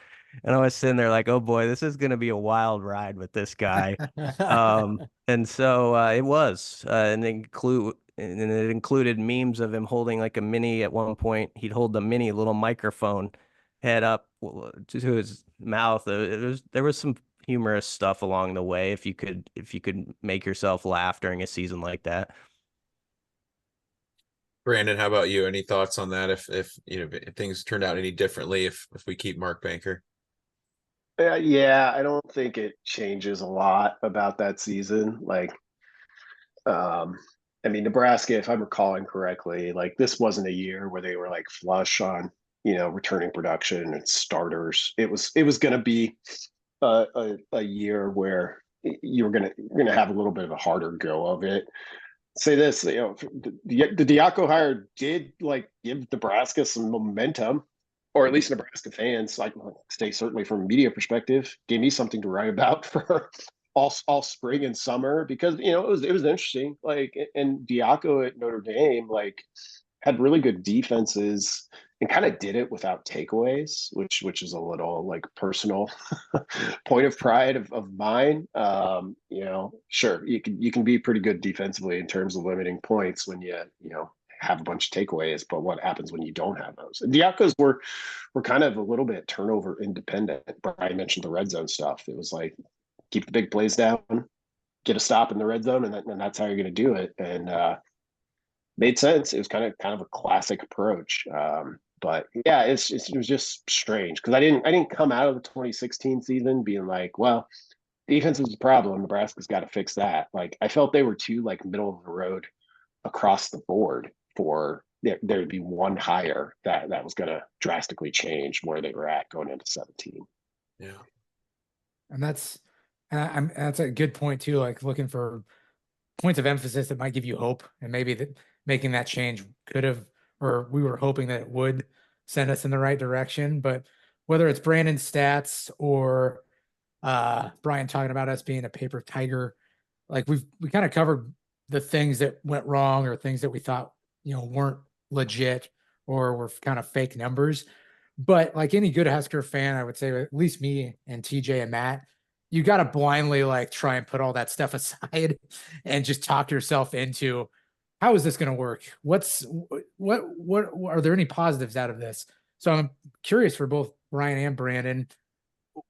And I was sitting there like, oh boy, this is going to be a wild ride with this guy. And so it was, and it included memes of him holding like a mini at one point. He'd hold the mini little microphone head up to his mouth. There was some humorous stuff along the way. If you could make yourself laugh during a season like that. Brandon, how about you? Any thoughts on that? If things turned out any differently, if we keep Mark Banker? Yeah, I don't think it changes a lot about that season. Like, I mean, Nebraska, if I'm recalling correctly, like this wasn't a year where they were like flush on, returning production and starters. It was going to be a year where you're going to have a little bit of a harder go of it. Say this, the Diaco hire did like give Nebraska some momentum, or at least Nebraska fans, like stay certainly from a media perspective, gave me something to write about for all spring and summer because it was interesting. Like, and Diaco at Notre Dame, like, had really good defenses and kind of did it without takeaways, which is a little like personal point of pride of mine. Sure, you can be pretty good defensively in terms of limiting points when you have a bunch of takeaways, but what happens when you don't have those? And the Outcoast were kind of a little bit turnover independent. Brian mentioned the red zone stuff. It was like keep the big plays down, get a stop in the red zone, and that's how you're going to do it. And made sense. It was kind of a classic approach. But yeah, it was just strange because I didn't come out of the 2016 season being like, well, defense is a problem. Nebraska's got to fix that. Like I felt they were too like middle of the road across the board for there to be one hire that was going to drastically change where they were at going into 17. Yeah. And that's a good point too. Like looking for points of emphasis that might give you hope, and maybe that making that change could have, or we were hoping that it would send us in the right direction. But whether it's Brandon's stats or Brian talking about us being a paper tiger, like we kind of covered the things that went wrong or things that we thought weren't legit or were kind of fake numbers. But like any good Husker fan, I would say at least me and TJ and Matt, you got to blindly like try and put all that stuff aside and just talk yourself into how is this going to work? What are there any positives out of this? So I'm curious for both Brian and Brandon,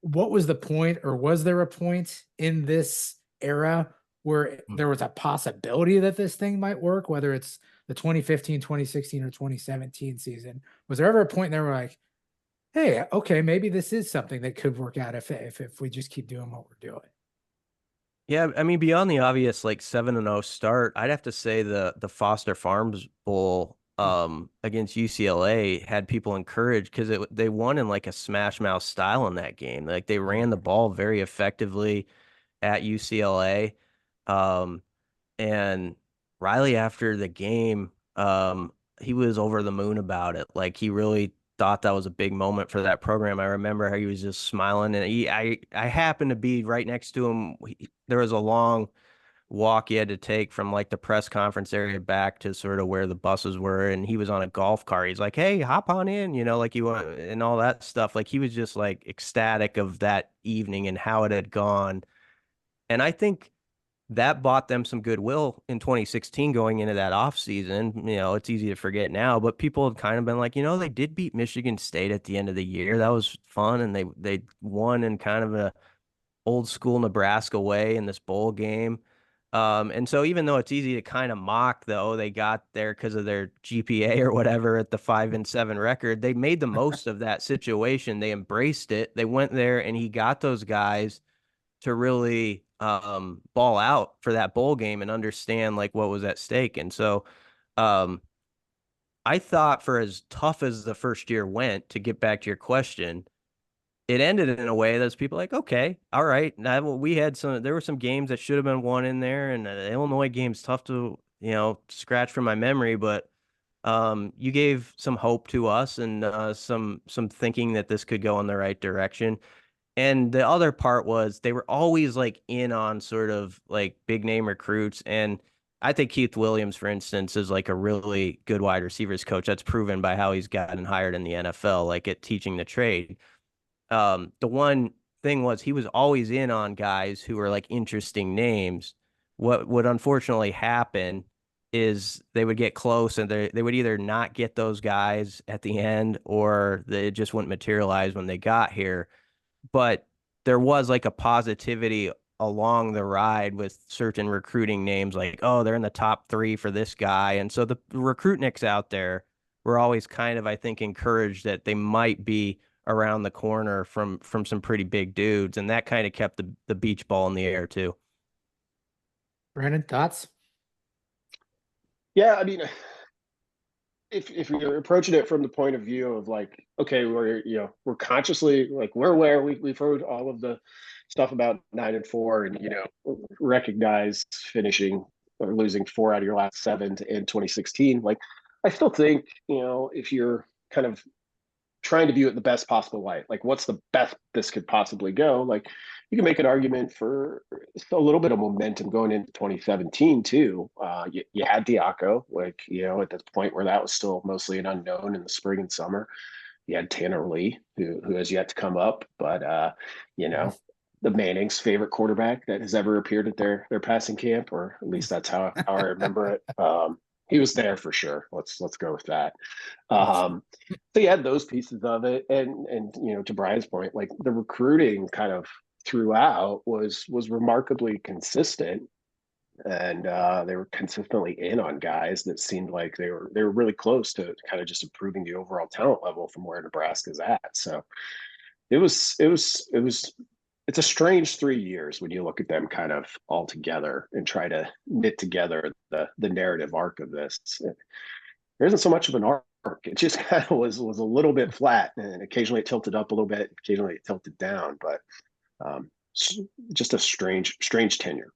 what was the point, or was there a point in this era where there was a possibility that this thing might work, whether it's the 2015, 2016, or 2017 season? Was there ever a point there where like, hey, okay, maybe this is something that could work out if we just keep doing what we're doing? Yeah, I mean, beyond the obvious like 7-0 start, I'd have to say the Foster Farms Bowl against UCLA had people encouraged because they won in like a smash mouth style in that game. Like they ran the ball very effectively at UCLA. And Riley after the game, he was over the moon about it. Like he really thought that was a big moment for that program. I remember how he was just smiling, and I happened to be right next to him. There was a long walk he had to take from like the press conference area back to sort of where the buses were, and he was on a golf cart. He's like, "Hey, hop on in," like you want, and all that stuff. Like he was just like ecstatic of that evening and how it had gone. And I think that bought them some goodwill in 2016 going into that offseason. It's easy to forget now, but people had kind of been like, they did beat Michigan State at the end of the year. That was fun. And they won in kind of a old school Nebraska way in this bowl game. And so even though it's easy to kind of mock, though, they got there because of their GPA or whatever at the 5-7 record, they made the most of that situation. They embraced it. They went there and he got those guys to really ball out for that bowl game and understand like what was at stake. And so I thought for as tough as the first year went, to get back to your question, it ended in a way that's people like, okay, all right. Now there were some games that should have been won in there, and the Illinois game's tough to, scratch from my memory, but you gave some hope to us and some thinking that this could go in the right direction. And the other part was they were always like in on sort of like big name recruits. And I think Keith Williams, for instance, is like a really good wide receivers coach. That's proven by how he's gotten hired in the NFL, like at teaching the trade. The one thing was he was always in on guys who were like interesting names. What would unfortunately happen is they would get close and they would either not get those guys at the end, or it just wouldn't materialize when they got here. But there was like a positivity along the ride with certain recruiting names, like, oh, they're in the top 3 for this guy. And so the recruitniks out there were always kind of, I think, encouraged that they might be around the corner from some pretty big dudes. And that kind of kept the beach ball in the air too. Brandon, thoughts? Yeah, I mean, if you're approaching it from the point of view of like, okay, we're consciously like we're aware we've heard all of the stuff about 9-4 and recognize finishing or losing 4 out of your last 7 in 2016. Like, I still think if you're kind of trying to view it the best possible light, like what's the best this could possibly go, like you can make an argument for a little bit of momentum going into 2017 too. You had Diaco, like, at the point where that was still mostly an unknown in the spring and summer. You had Tanner Lee, who has yet to come up, but the Manning's favorite quarterback that has ever appeared at their passing camp, or at least that's how I remember it. He was there for sure. Let's go with that. So you had those pieces of it, and to Brian's point, like the recruiting kind of throughout was remarkably consistent, and they were consistently in on guys that seemed like they were really close to kind of just improving the overall talent level from where Nebraska's at. So it's a strange 3 years when you look at them kind of all together and try to knit together the narrative arc of this. There isn't so much of an arc. It just kind of was a little bit flat, and occasionally it tilted up a little bit, occasionally it tilted down, but just a strange tenure.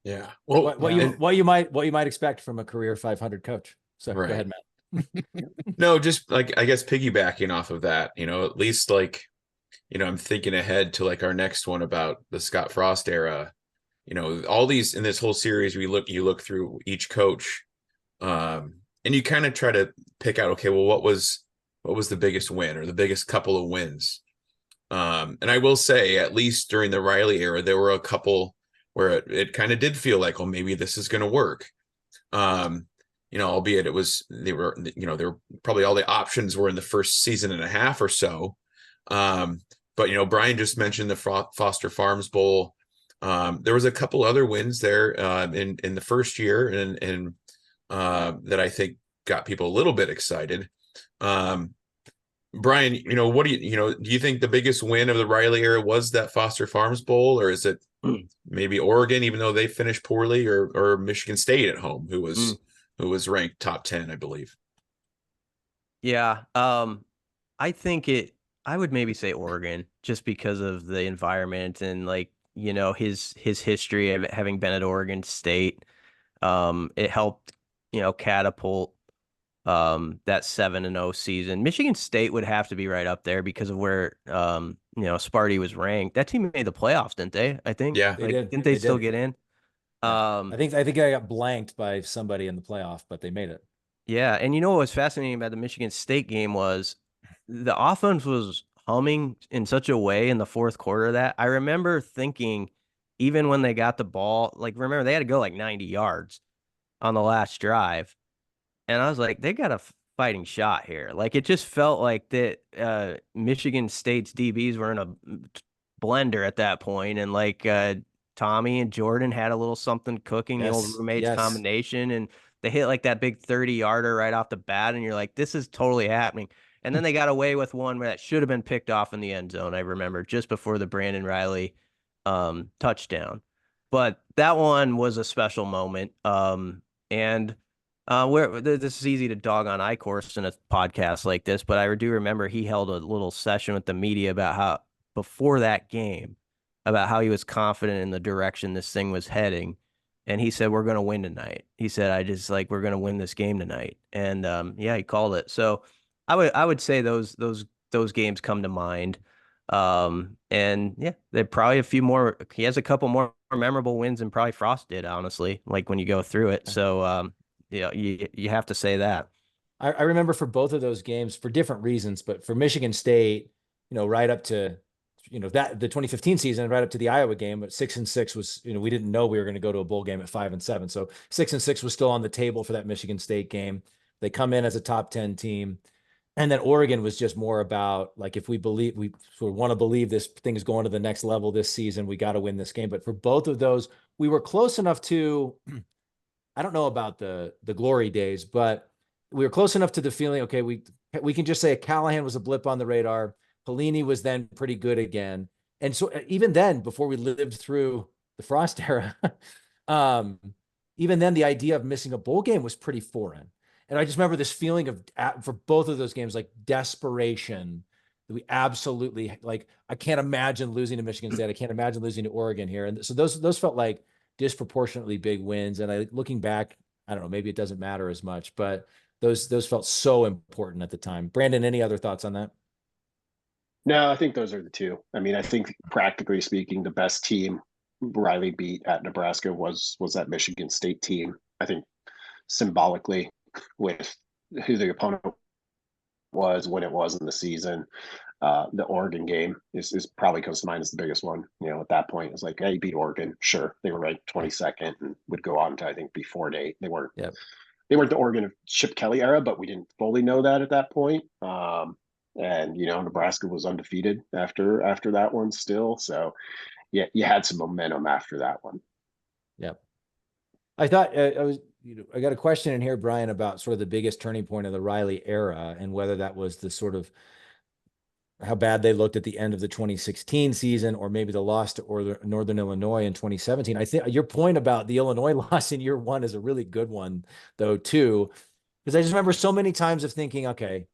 Yeah. Well, what you might expect from a career 500 coach. So right. Go ahead, Matt. No, just like, I guess piggybacking off of that, at least like, I'm thinking ahead to like our next one about the Scott Frost era. All these in this whole series, you look through each coach, and you kind of try to pick out, okay, well, what was the biggest win or the biggest couple of wins? And I will say, at least during the Riley era, there were a couple where it kind of did feel like, oh, maybe this is going to work. Albeit they were probably all the options were in the first season and a half or so. But Brian just mentioned the Foster Farms Bowl. There was a couple other wins there in the first year, and that I think got people a little bit excited. Brian, what do you think the biggest win of the Riley era was that Foster Farms Bowl, or is it maybe Oregon, even though they finished poorly, or Michigan State at home, who was ranked top 10, I believe? Yeah. I think I would maybe say Oregon, just because of the environment and like, his history of having been at Oregon State. It helped, catapult that 7-0 season. Michigan State would have to be right up there because of where Sparty was ranked. That team made the playoffs, didn't they? I think. Yeah, they did. Didn't they still get in? I think I got blanked by somebody in the playoff, but they made it. Yeah, and what was fascinating about the Michigan State game was the offense was humming in such a way in the fourth quarter that I remember thinking, even when they got the ball, like, remember they had to go like 90 yards on the last drive. And I was like, they got a fighting shot here. Like, it just felt like that Michigan State's DBs were in a blender at that point. And like Tommy and Jordan had a little something cooking, the old roommates combination. And they hit like that big 30-yarder right off the bat. And you're like, this is totally happening. And then they got away with one that should have been picked off in the end zone, I remember, just before the Brandon Riley touchdown. But that one was a special moment. And this is easy to dog on Eichorst in a podcast like this, but I do remember he held a little session with the media about how, before that game, about how he was confident in the direction this thing was heading. And he said, we're going to win tonight. He said, we're going to win this game tonight. And he called it. So I would say those games come to mind. And yeah, there probably a few more. He has a couple more memorable wins than probably Frost did, honestly, like when you go through it. So you have to say that. I remember for both of those games for different reasons, but for Michigan State, right up to, that the 2015 season, right up to the Iowa game, but 6-6 was, we didn't know we were going to go to a bowl game at 5-7. So 6-6 was still on the table for that Michigan State game. They come in as a top 10 team. And then Oregon was just more about, like, if we sort of want to believe this thing is going to the next level this season, we got to win this game. But for both of those, we were close enough to, I don't know about the glory days, but we were close enough to the feeling, okay, we can just say Callahan was a blip on the radar. Pelini was then pretty good again. And so even then, before we lived through the Frost era, even then the idea of missing a bowl game was pretty foreign. And I just remember this feeling of, for both of those games, like desperation. We absolutely, like, I can't imagine losing to Michigan State. I can't imagine losing to Oregon here. And so those felt like disproportionately big wins. And looking back, I don't know, maybe it doesn't matter as much, but those felt so important at the time. Brandon, any other thoughts on that? No, I think those are the two. I mean, I think practically speaking, the best team Riley beat at Nebraska was that Michigan State team. I think symbolically with who the opponent was, when it was in the season. The Oregon game is probably comes to mind as the biggest one. You know, at that point, it's like, hey, you beat Oregon. Sure, they were ranked 22nd and would go on to, I think, be 4-8. They weren't. Yep. They weren't the Oregon of Chip Kelly era, but we didn't fully know that at that point. And you know, Nebraska was undefeated after that one still. So yeah, you had some momentum after that one. Yep. I thought I got a question in here, Brian, about sort of the biggest turning point of the Riley era and whether that was the sort of how bad they looked at the end of the 2016 season, or maybe the loss to Northern Illinois in 2017. I think your point about the Illinois loss in year one is a really good one, though, too, because I just remember so many times of thinking, okay,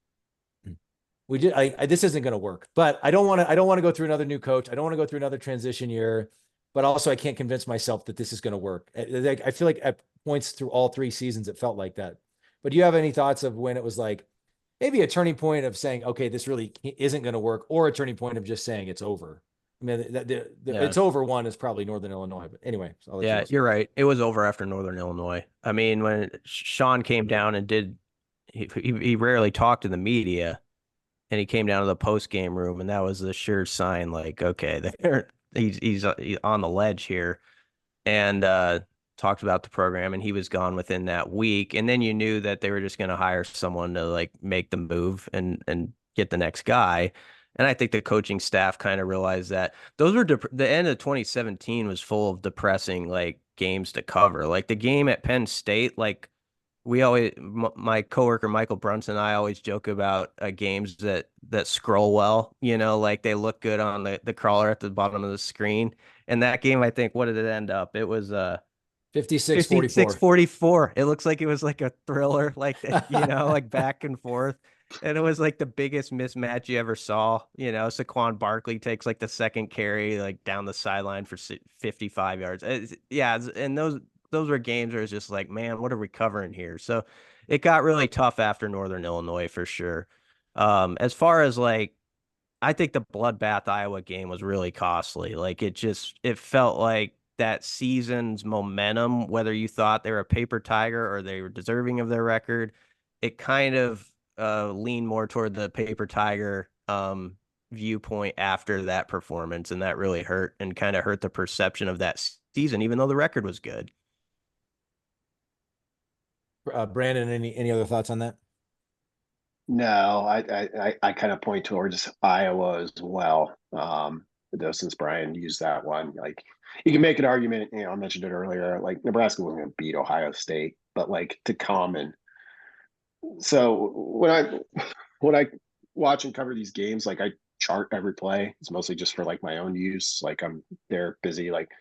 this isn't going to work, but I don't want to go through another new coach. I don't want to go through another transition year, but also I can't convince myself that this is going to work. I feel like at points through all three seasons, it felt like that. But do you have any thoughts of when it was like, maybe a turning point of saying, okay, this really isn't going to work, or a turning point of just saying it's over? I mean, it's over one is probably Northern Illinois, but anyway. So yeah, you're right. It was over after Northern Illinois. I mean, when Shawn came down and he rarely talked to the media, and he came down to the post game room, and that was the sure sign, like, okay, he's on the ledge here, and talked about the program, and he was gone within that week. And then you knew that they were just going to hire someone to like make the move and get the next guy. And I think the coaching staff kind of realized that those were the end of 2017 was full of depressing like games to cover. Like the game at Penn State, like my coworker Michael Brunson and I always joke about games that scroll well, you know, like they look good on the crawler at the bottom of the screen. And that game, I think, what did it end up? It was 56-44. It looks like it was like a thriller, like that, you know, like back and forth. And it was like the biggest mismatch you ever saw. You know, Saquon Barkley takes like the second carry, like down the sideline for 55 yards. Yeah. And those were games where it's just like, man, what are we covering here? So it got really tough after Northern Illinois for sure. As far as like, I think the bloodbath Iowa game was really costly. Like it felt like that season's momentum, whether you thought they were a paper tiger or they were deserving of their record, it kind of leaned more toward the paper tiger viewpoint after that performance. And that really hurt and kind of hurt the perception of that season, even though the record was good. Brandon, any other thoughts on that? No, I kind of point towards Iowa as well. Though since Brian used that one, like you can make an argument, you know, I mentioned it earlier, like Nebraska wasn't going to beat Ohio State, but like to come and so when I watch and cover these games, like I chart every play. It's mostly just for like my own use. Like I'm there busy. Like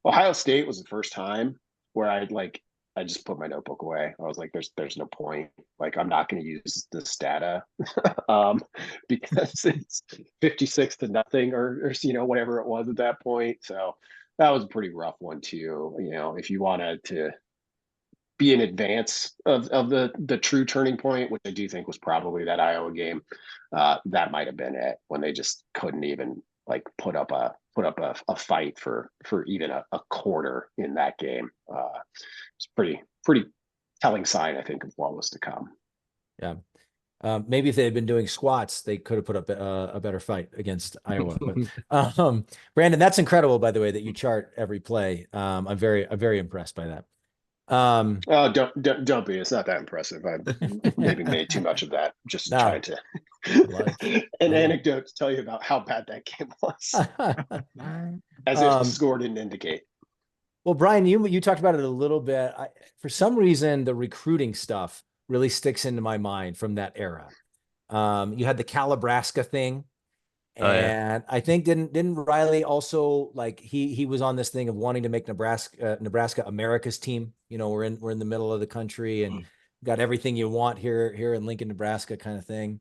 Ohio State was the first time where I just put my notebook away. I was like, there's no point. Like I'm not going to use this data because it's 56-0 or you know whatever it was at that point. So that was a pretty rough one too. You know, if you wanted to be in advance of the true turning point, which I do think was probably that Iowa game, that might have been it when they just couldn't even like put up a fight for even a quarter in that game. It's pretty telling sign, I think, of what was to come. Yeah. Maybe if they had been doing squats, they could have put up a better fight against Iowa. But, Brandon, that's incredible, by the way, that you chart every play. I'm very impressed by that. Oh, don't be. It's not that impressive. I maybe made too much of that. Just trying to an anecdote to tell you about how bad that game was, as if the score didn't indicate. Well, Brian, you talked about it a little bit. For some reason, the recruiting stuff really sticks into my mind from that era. You had the Calabrasca thing. And I think didn't Riley also like he was on this thing of wanting to make Nebraska America's team. You know, we're in the middle of the country and got everything you want here in Lincoln, Nebraska, kind of thing.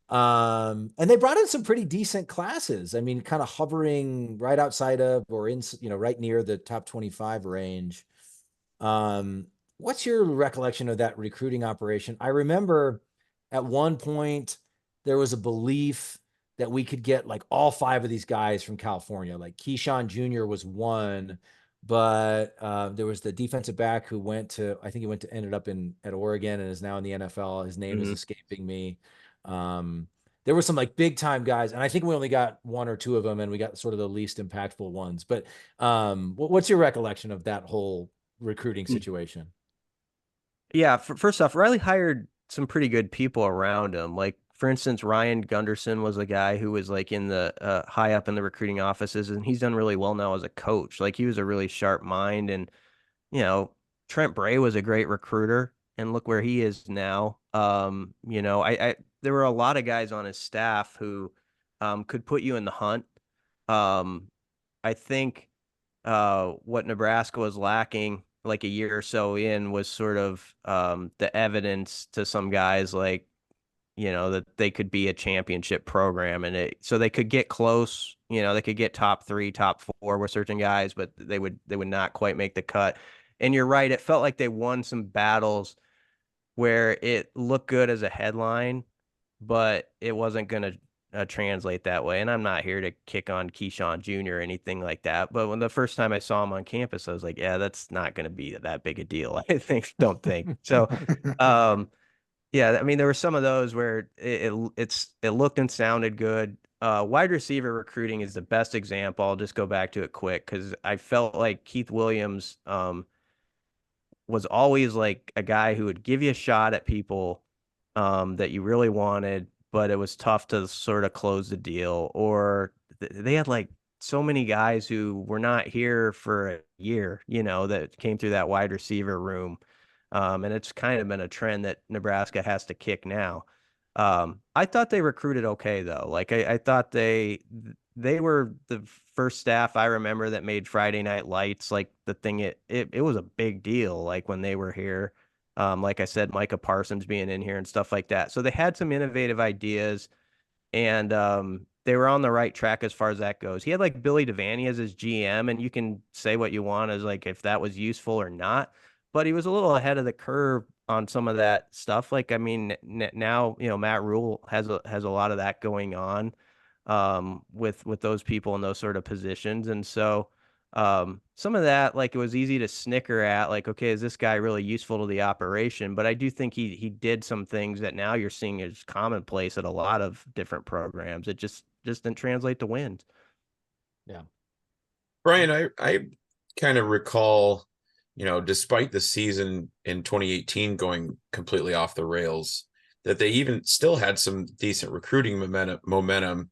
And they brought in some pretty decent classes. I mean, kind of hovering right outside of or in, you know, right near the top 25 range. What's your recollection of that recruiting operation? I remember at one point there was a belief that we could get like all 5 of these guys from California. Like Keyshawn Jr. was one, but there was the defensive back who ended up at Oregon and is now in the NFL. His name is escaping me. There were some like big time guys, and I think we only got 1 or 2 of them, and we got sort of the least impactful ones. But what's your recollection of that whole recruiting situation? Yeah, first off, Riley hired some pretty good people around him. Like, for instance, Ryan Gunderson was a guy who was like in the high up in the recruiting offices, and he's done really well now as a coach. Like, he was a really sharp mind, and Trent Bray was a great recruiter, and look where he is now. I there were a lot of guys on his staff who could put you in the hunt. I think what Nebraska was lacking like a year or so in was sort of the evidence to some guys like, that they could be a championship program, and so they could get close, they could get top 3, top 4 with certain guys, but they would not quite make the cut. And you're right. It felt like they won some battles where it looked good as a headline, but it wasn't going to translate that way. And I'm not here to kick on Keyshawn Jr. or anything like that. But when the first time I saw him on campus, I was like, yeah, that's not going to be that big a deal. Don't think so. Yeah, I mean, there were some of those where it looked and sounded good. Wide receiver recruiting is the best example. I'll just go back to it quick because I felt like Keith Williams was always like a guy who would give you a shot at people that you really wanted, but it was tough to sort of close the deal. Or they had like so many guys who were not here for a year, that came through that wide receiver room. And it's kind of been a trend that Nebraska has to kick now. I thought they recruited okay, though. Like I thought they were the first staff I remember that made Friday Night Lights like the thing. It was a big deal. Like when they were here, like I said, Micah Parsons being in here and stuff like that. So they had some innovative ideas, and they were on the right track as far as that goes. He had like Billy Devaney as his GM, and you can say what you want as like if that was useful or not, but he was a little ahead of the curve on some of that stuff. Like, I mean, now, Matt Rule has a lot of that going on with those people in those sort of positions. And so some of that, like, it was easy to snicker at, like, okay, is this guy really useful to the operation? But I do think he did some things that now you're seeing is commonplace at a lot of different programs. It just didn't translate to wins. Yeah. Brian, I kind of recall, despite the season in 2018 going completely off the rails, that they even still had some decent recruiting momentum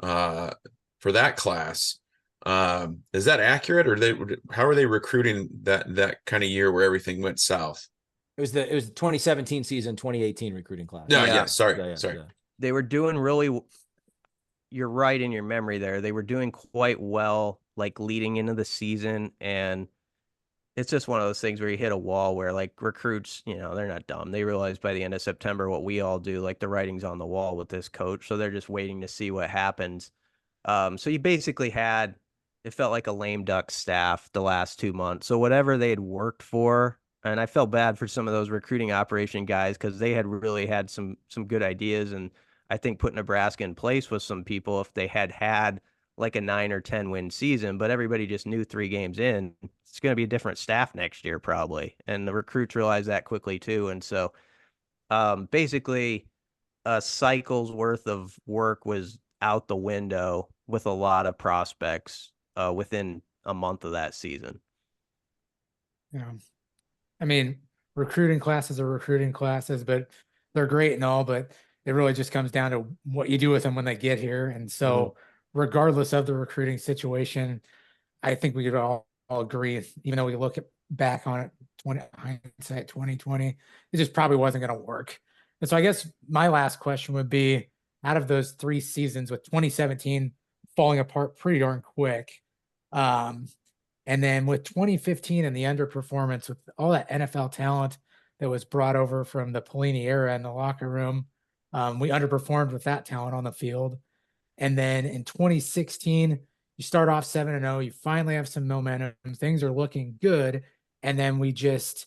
for that class. Is that accurate, or how are they recruiting that kind of year where everything went south? It was the 2017 season, 2018 recruiting class. Yeah. Sorry. They were doing really. You're right in your memory there. They were doing quite well, like leading into the season, and it's just one of those things where you hit a wall where like recruits, they're not dumb. They realize by the end of September what we all do, like the writing's on the wall with this coach, so they're just waiting to see what happens. So you basically had, it felt like a lame duck staff the last 2 months. So whatever they had worked for, and I felt bad for some of those recruiting operation guys because they had really had some good ideas, and I think put Nebraska in place with some people if they had like a 9 or 10 win season, but everybody just knew 3 games in, it's going to be a different staff next year probably. And the recruits realized that quickly too. And so basically a cycle's worth of work was out the window with a lot of prospects within a month of that season. Yeah. I mean, recruiting classes are recruiting classes, but they're great and all, but it really just comes down to what you do with them when they get here. And so regardless of the recruiting situation, I think we could all agree, even though we look back on it, hindsight 2020, it just probably wasn't going to work. And so I guess my last question would be, out of those 3 seasons, with 2017 falling apart pretty darn quick, and then with 2015 and the underperformance with all that NFL talent that was brought over from the Pelini era in the locker room, we underperformed with that talent on the field. And then in 2016, you start off 7-0, you finally have some momentum, things are looking good, and then we just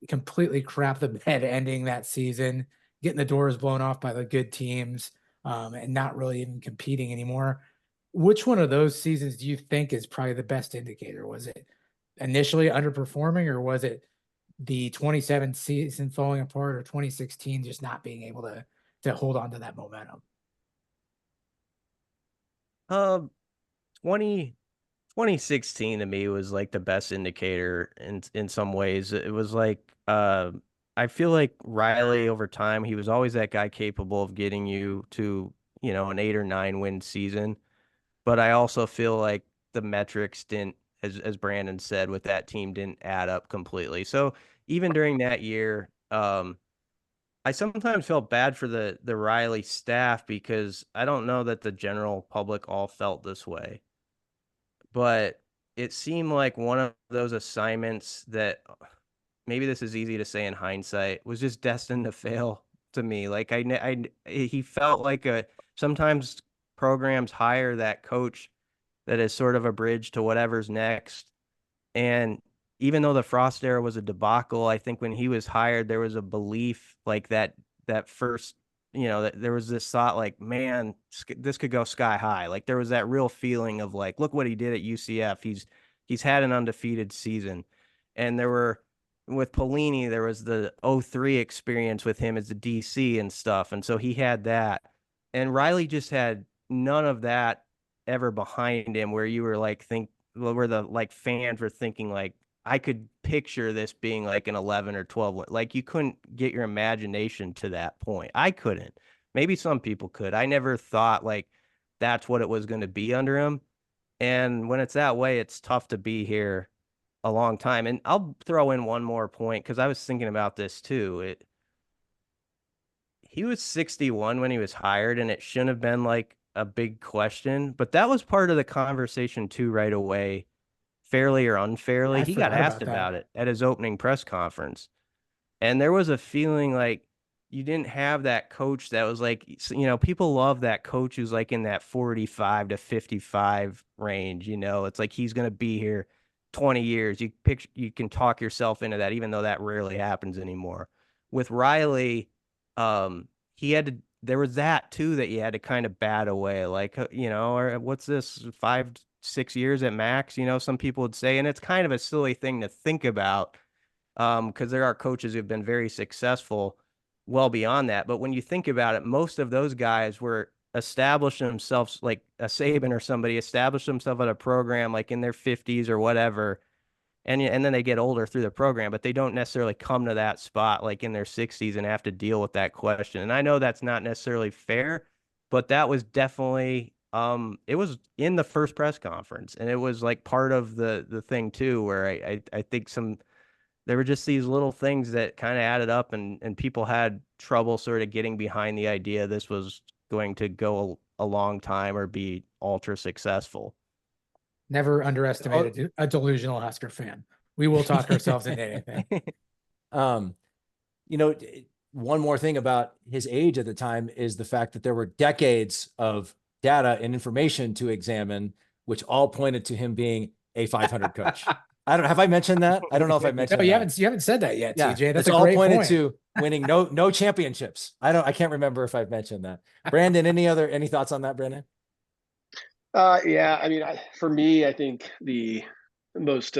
completely crap the bed ending that season, getting the doors blown off by the good teams. and not really even competing anymore. Which one of those seasons do you think is probably the best indicator? Was it initially underperforming, or was it the 27 season falling apart, or 2016 just not being able to hold on to that momentum? 2016 to me was like the best indicator in some ways. It was like I feel like Riley over time, he was always that guy capable of getting you to, an 8 or 9 win season. But I also feel like the metrics didn't, as Brandon said, with that team didn't add up completely. So even during that year, I sometimes felt bad for the Riley staff because I don't know that the general public all felt this way. But it seemed like one of those assignments that maybe this is easy to say in hindsight was just destined to fail to me. Like he felt like sometimes programs hire that coach that is sort of a bridge to whatever's next. And even though the Frost era was a debacle, I think when he was hired, there was a belief like that first, that there was this thought like, man, this could go sky high. Like there was that real feeling of like, look what he did at UCF. He's had an undefeated season. And with Pelini, there was the 03 experience with him as the DC and stuff. And so he had that. And Riley just had none of that ever behind him, where you were like, where the like fans were thinking like, I could picture this being like an 11 or 12. Like you couldn't get your imagination to that point. I couldn't. Maybe some people could. I never thought like that's what it was going to be under him. And when it's that way, it's tough to be here a long time. And I'll throw in one more point because I was thinking about this too. He was 61 when he was hired, and it shouldn't have been like a big question, but that was part of the conversation too right away, fairly or unfairly. He got asked about it at his opening press conference. And there was a feeling like you didn't have that coach that was like, people love that coach who's like in that 45 to 55 range. It's like he's going to be here 20 years. You can talk yourself into that, even though that rarely happens anymore. With Riley, there was that too that you had to kind of bat away, like, or what's this, 5-6 years at max, some people would say. And it's kind of a silly thing to think about because there are coaches who've been very successful well beyond that. But when you think about it, most of those guys were establishing themselves, like a Saban or somebody established themselves at a program like in their 50s or whatever. And then they get older through the program, but they don't necessarily come to that spot like in their 60s and have to deal with that question. And I know that's not necessarily fair, but that was definitely it was in the first press conference, and it was like part of the thing too, where I think there were just these little things that kind of added up, and people had trouble sort of getting behind the idea this was going to go a long time or be ultra successable. Never underestimate a delusional Husker fan. We will talk ourselves into anything. One more thing about his age at the time is the fact that there were decades of data and information to examine, which all pointed to him being a 500 coach. Have I mentioned that? I don't know if I mentioned. No, you haven't said that yet, yeah, TJ. That's it's all pointed to winning no championships. I can't remember if I've mentioned that. Brandon, any thoughts on that, Brandon? Yeah, I mean, for me, I think the most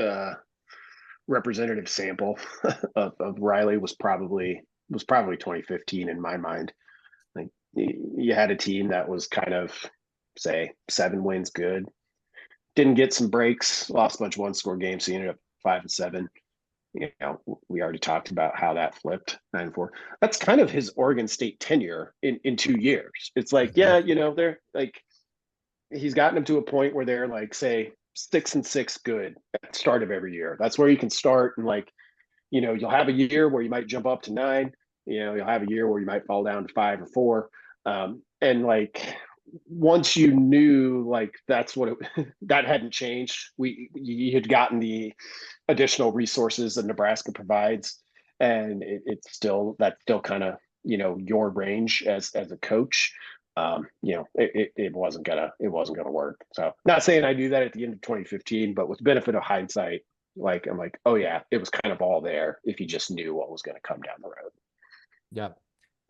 representative sample of Riley was probably 2015 in my mind. Like you had a team that was kind of, say, 7 wins good, didn't get some breaks, lost a bunch of 1-score games, so you ended up 5-7. We already talked about how that flipped 9-4. That's kind of his Oregon State tenure in 2 years. It's like, yeah, they're like, he's gotten them to a point where they're like, say, 6-6 good at the start of every year. That's where you can start. And like, you'll have a year where you might jump up to 9, you'll have a year where you might fall down to 5 or 4. And like, once you knew like that's what that hadn't changed, you had gotten the additional resources that Nebraska provides. And that's still kind of, your range as a coach. It wasn't gonna work. So not saying I knew that at the end of 2015, but with benefit of hindsight, like I'm like, oh yeah, it was kind of all there if you just knew what was going to come down the road.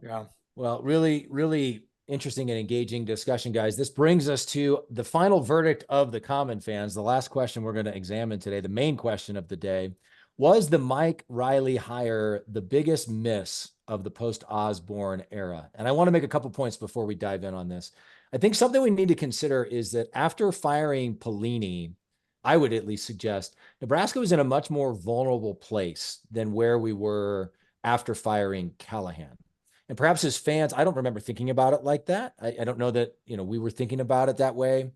Yeah. Well, really, really interesting and engaging discussion, guys. This brings us to the final verdict of the Common Fans. The last question we're going to examine today, the main question of the day, was the Mike Riley hire the biggest miss of the post-Osborne era? And I want to make a couple points before we dive in on this. I think something we need to consider is that after firing Pelini, I would at least suggest Nebraska was in a much more vulnerable place than where we were after firing Callahan. And perhaps as fans, I don't remember thinking about it like that. I don't know that, we were thinking about it that way.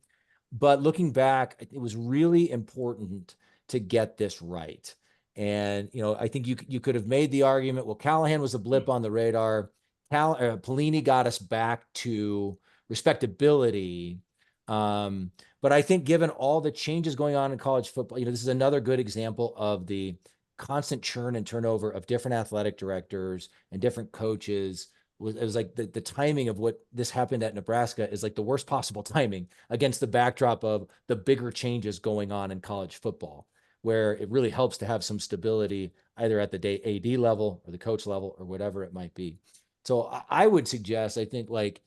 But looking back, it was really important to get this right. And, I think you could have made the argument, well, Callahan was a blip on the radar. Pelini got us back to respectability. But I think given all the changes going on in college football, this is another good example of the constant churn and turnover of different athletic directors and different coaches. It was like the timing of what this happened at Nebraska is like the worst possible timing against the backdrop of the bigger changes going on in college football, where it really helps to have some stability either at the AD level or the coach level or whatever it might be. So I would suggest, I think, like,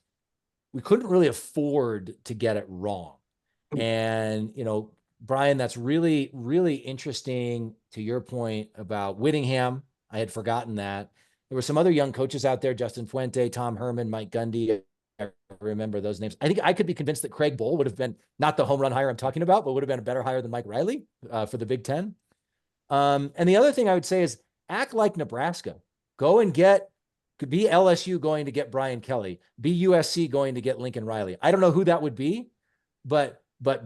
we couldn't really afford to get it wrong. And, Brian, that's really, really interesting to your point about Whittingham. I had forgotten that. There were some other young coaches out there, Justin Fuente, Tom Herman, Mike Gundy. I remember those names. I think I could be convinced that Craig Bohl would have been not the home run hire I'm talking about, but would have been a better hire than Mike Riley for the Big Ten. And the other thing I would say is act like Nebraska. Go and could be LSU going to get Brian Kelly, be USC going to get Lincoln Riley. I don't know who that would be, but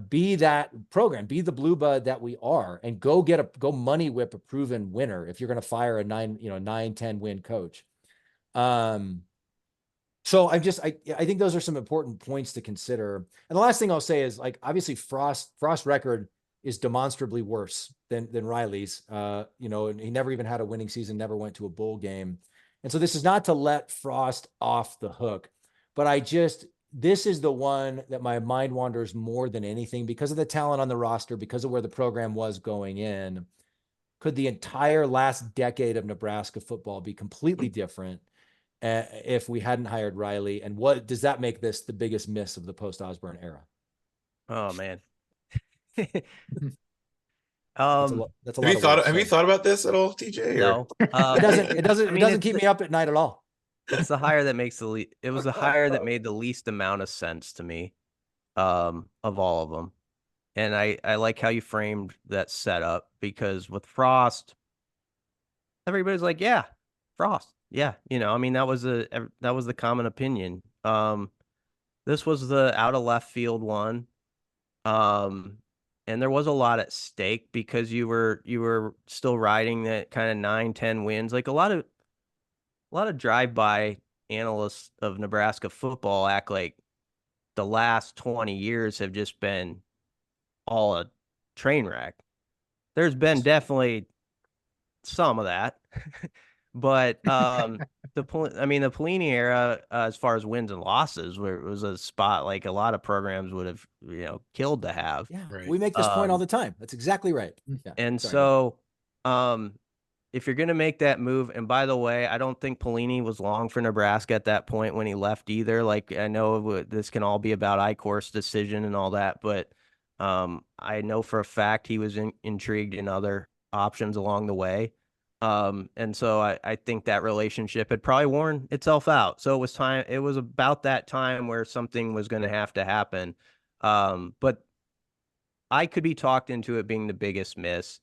be that program, be the blue bud that we are, and go money whip a proven winner if you're going to fire a 9-10 win coach. So I think those are some important points to consider. And the last thing I'll say is, like, obviously Frost's record is demonstrably worse than Riley's, and he never even had a winning season, never went to a bowl game. And so this is not to let Frost off the hook, but this is the one that my mind wanders more than anything because of the talent on the roster, because of where the program was going in. Could the entire last decade of Nebraska football be completely different if we hadn't hired Riley? And what does that make this the biggest miss of the post-Osborne era? Oh, man. That's a lot have you thought about this at all, TJ? No. It doesn't keep me up at night at all. It's the hire that makes it was the hire that made the least amount of sense to me, of all of them. And I like how you framed that setup, because with Frost, everybody's like, yeah, Frost. Yeah. that was the common opinion. This was the out of left field one. And there was a lot at stake because you were still riding that kind of 9-10 wins. Like a lot of drive-by analysts of Nebraska football act like the last 20 years have just been all a train wreck. There's been definitely some of that, but the Pelini era, as far as wins and losses, where it was a spot like a lot of programs would have killed to have. Yeah, right. We make this point all the time. That's exactly right. Yeah, and so if you're going to make that move, and by the way, I don't think Pelini was long for Nebraska at that point when he left either. Like, I know this can all be about Eichorst's decision and all that, but I know for a fact he was intrigued in other options along the way. And so I think that relationship had probably worn itself out. So it was about that time where something was going to have to happen. But I could be talked into it being the biggest miss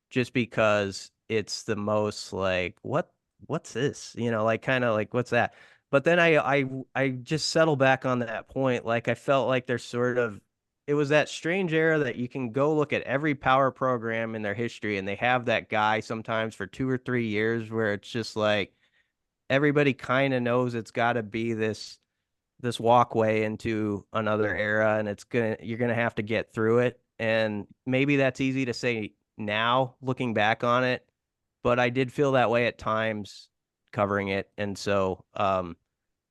just because it's the most like, what's this? Like kind of like, what's that? But then I just settle back on that point. Like, I felt like there's it was that strange era that you can go look at every power program in their history, and they have that guy sometimes for 2 or 3 years where it's just like everybody kind of knows it's got to be this walkway into another era, and you're gonna have to get through it. And maybe that's easy to say now looking back on it, but I did feel that way at times covering it. And so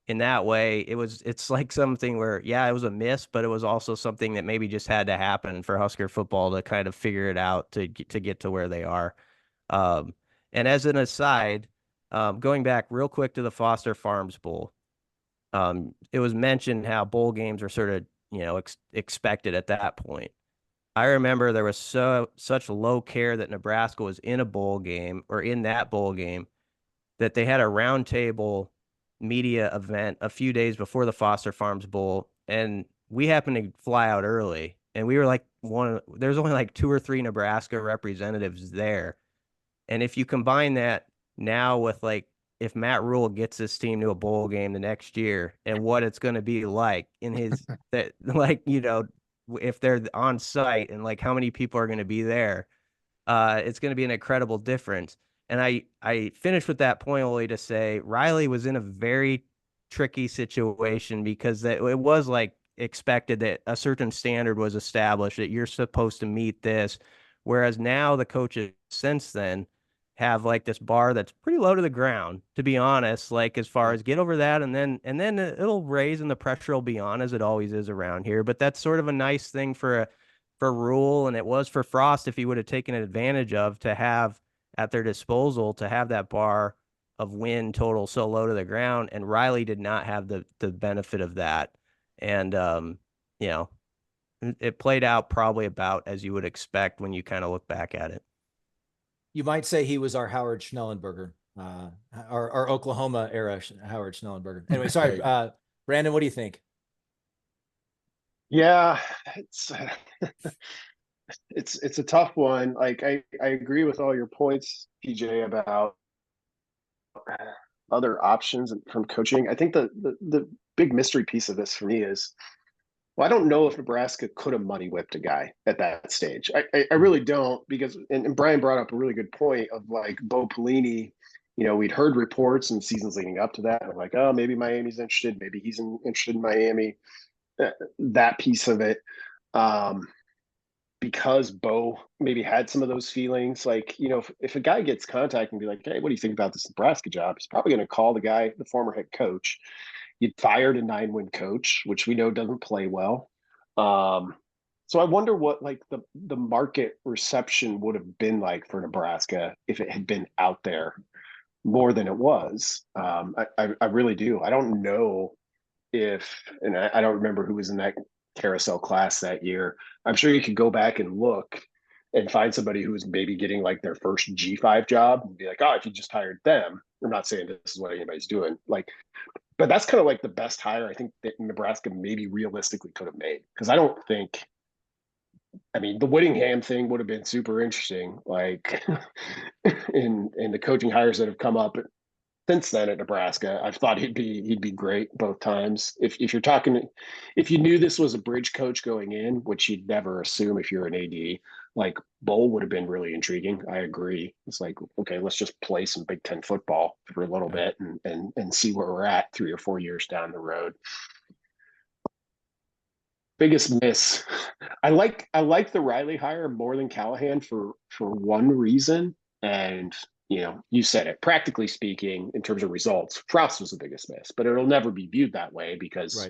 in that way, it's like something where, yeah, it was a miss, but it was also something that maybe just had to happen for Husker football to kind of figure it out to get to where they are. And as an aside, going back real quick to the Foster Farms Bowl, it was mentioned how bowl games were sort of, expected at that point. I remember there was such low care that Nebraska was in a bowl game or in that bowl game that they had a roundtable media event a few days before the Foster Farms Bowl, and we happened to fly out early, and we were like there's only like 2 or 3 Nebraska representatives there. And if you combine that now with like if Matt Rule gets this team to a bowl game the next year and what it's going to be like in his that like if they're on site and like how many people are going to be there, it's going to be an incredible difference. And I finished with that point only to say Riley was in a very tricky situation because it was like expected that a certain standard was established that you're supposed to meet this, whereas now the coaches since then have like this bar that's pretty low to the ground, to be honest, like as far as get over that and then it'll raise and the pressure will be on as it always is around here. But that's sort of a nice thing for Rule, and it was for Frost if he would have taken advantage of to have at their disposal to have that bar of win total so low to the ground, and Riley did not have the benefit of that. And it played out probably about as you would expect when you kind of look back at it. You might say he was our Howard Schnellenberger, our Oklahoma era Howard Schnellenberger. Anyway, sorry, Brandon, what do you think? Yeah, it's a tough one. Like I agree with all your points, PJ, about other options from coaching. I think the big mystery piece of this for me is, well, I don't know if Nebraska could have money whipped a guy at that stage. I really don't, because and Brian brought up a really good point of like Bo Pelini. We'd heard reports in seasons leading up to that, and like, oh, maybe Miami's interested, maybe he's interested in Miami. That piece of it, because Bo maybe had some of those feelings, like, if a guy gets contact and be like, hey, what do you think about this Nebraska job? He's probably going to call the guy, the former head coach. You fired a 9-win coach, which we know doesn't play well. So I wonder what like the market reception would have been like for Nebraska if it had been out there more than it was. I really do. I don't know and I don't remember who was in that carousel class that year. I'm sure you could go back and look and find somebody who was maybe getting like their first G5 job and be like, oh, if you just hired them. I'm not saying this is what anybody's doing. Like, but that's kind of like the best hire I think that Nebraska maybe realistically could have made. Because I don't think, the Whittingham thing would have been super interesting. Like in the coaching hires that have come up since then at Nebraska, I've thought he'd be great both times. If you knew this was a bridge coach going in, which you'd never assume if you're an AD, like Bowl would have been really intriguing. I agree. It's like, okay, let's just play some Big Ten football for a little bit and see where we're at 3 or 4 years down the road. Biggest miss. I like the Riley hire more than Callahan for one reason, and you said it. Practically speaking, in terms of results, Frost was the biggest miss, but it'll never be viewed that way because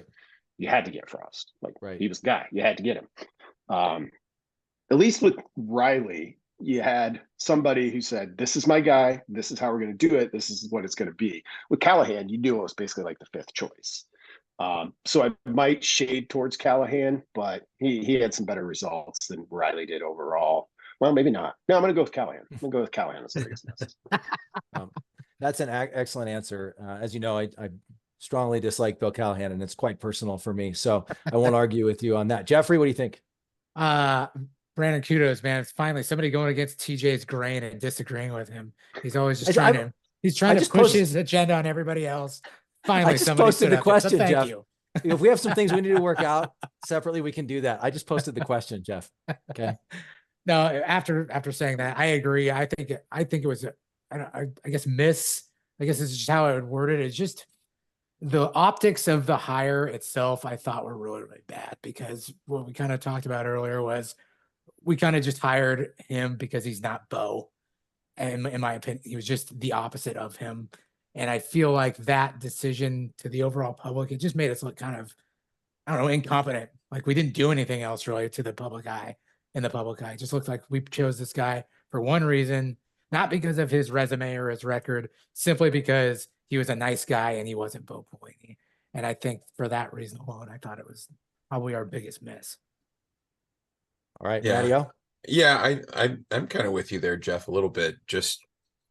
you had to get Frost. Like he was the guy. You had to get him. At least with Riley, you had somebody who said, this is my guy. This is how we're going to do it. This is what it's going to be. With Callahan, you knew it was basically like the 5th choice. So I might shade towards Callahan, but he had some better results than Riley did overall. Well, maybe not. No, I'm going to go with Callahan. I'm going to go with Callahan as the biggest miss. That's an excellent answer. As you know, I strongly dislike Bill Callahan, and it's quite personal for me. So I won't argue with you on that. Jeffrey, what do you think? Brandon, kudos, man. It's finally somebody going against TJ's grain and disagreeing with him. He's always just trying to push his agenda on everybody else. Finally, I just somebody posted the question, so Jeff. you. If we have some things we need to work out separately, we can do that. I just posted the question, Jeff. Okay. No, after saying that, I agree. I think it was I guess miss. I guess this is just how I would word it. It's just the optics of the hire itself, I thought were really, really bad, because what we kind of talked about earlier was we kind of just hired him because he's not Bo. And in my opinion, he was just the opposite of him. And I feel like that decision to the overall public, it just made us look kind of, I don't know, incompetent. Like we didn't do anything else really to the public eye. In the public eye, it just looked like we chose this guy for one reason, not because of his resume or his record, simply because he was a nice guy and he wasn't Bo Pelini. And I think for that reason alone, I thought it was probably our biggest miss. All right, Yeah. Matty-O? Yeah, I'm kind of with you there, Jeff, a little bit. Just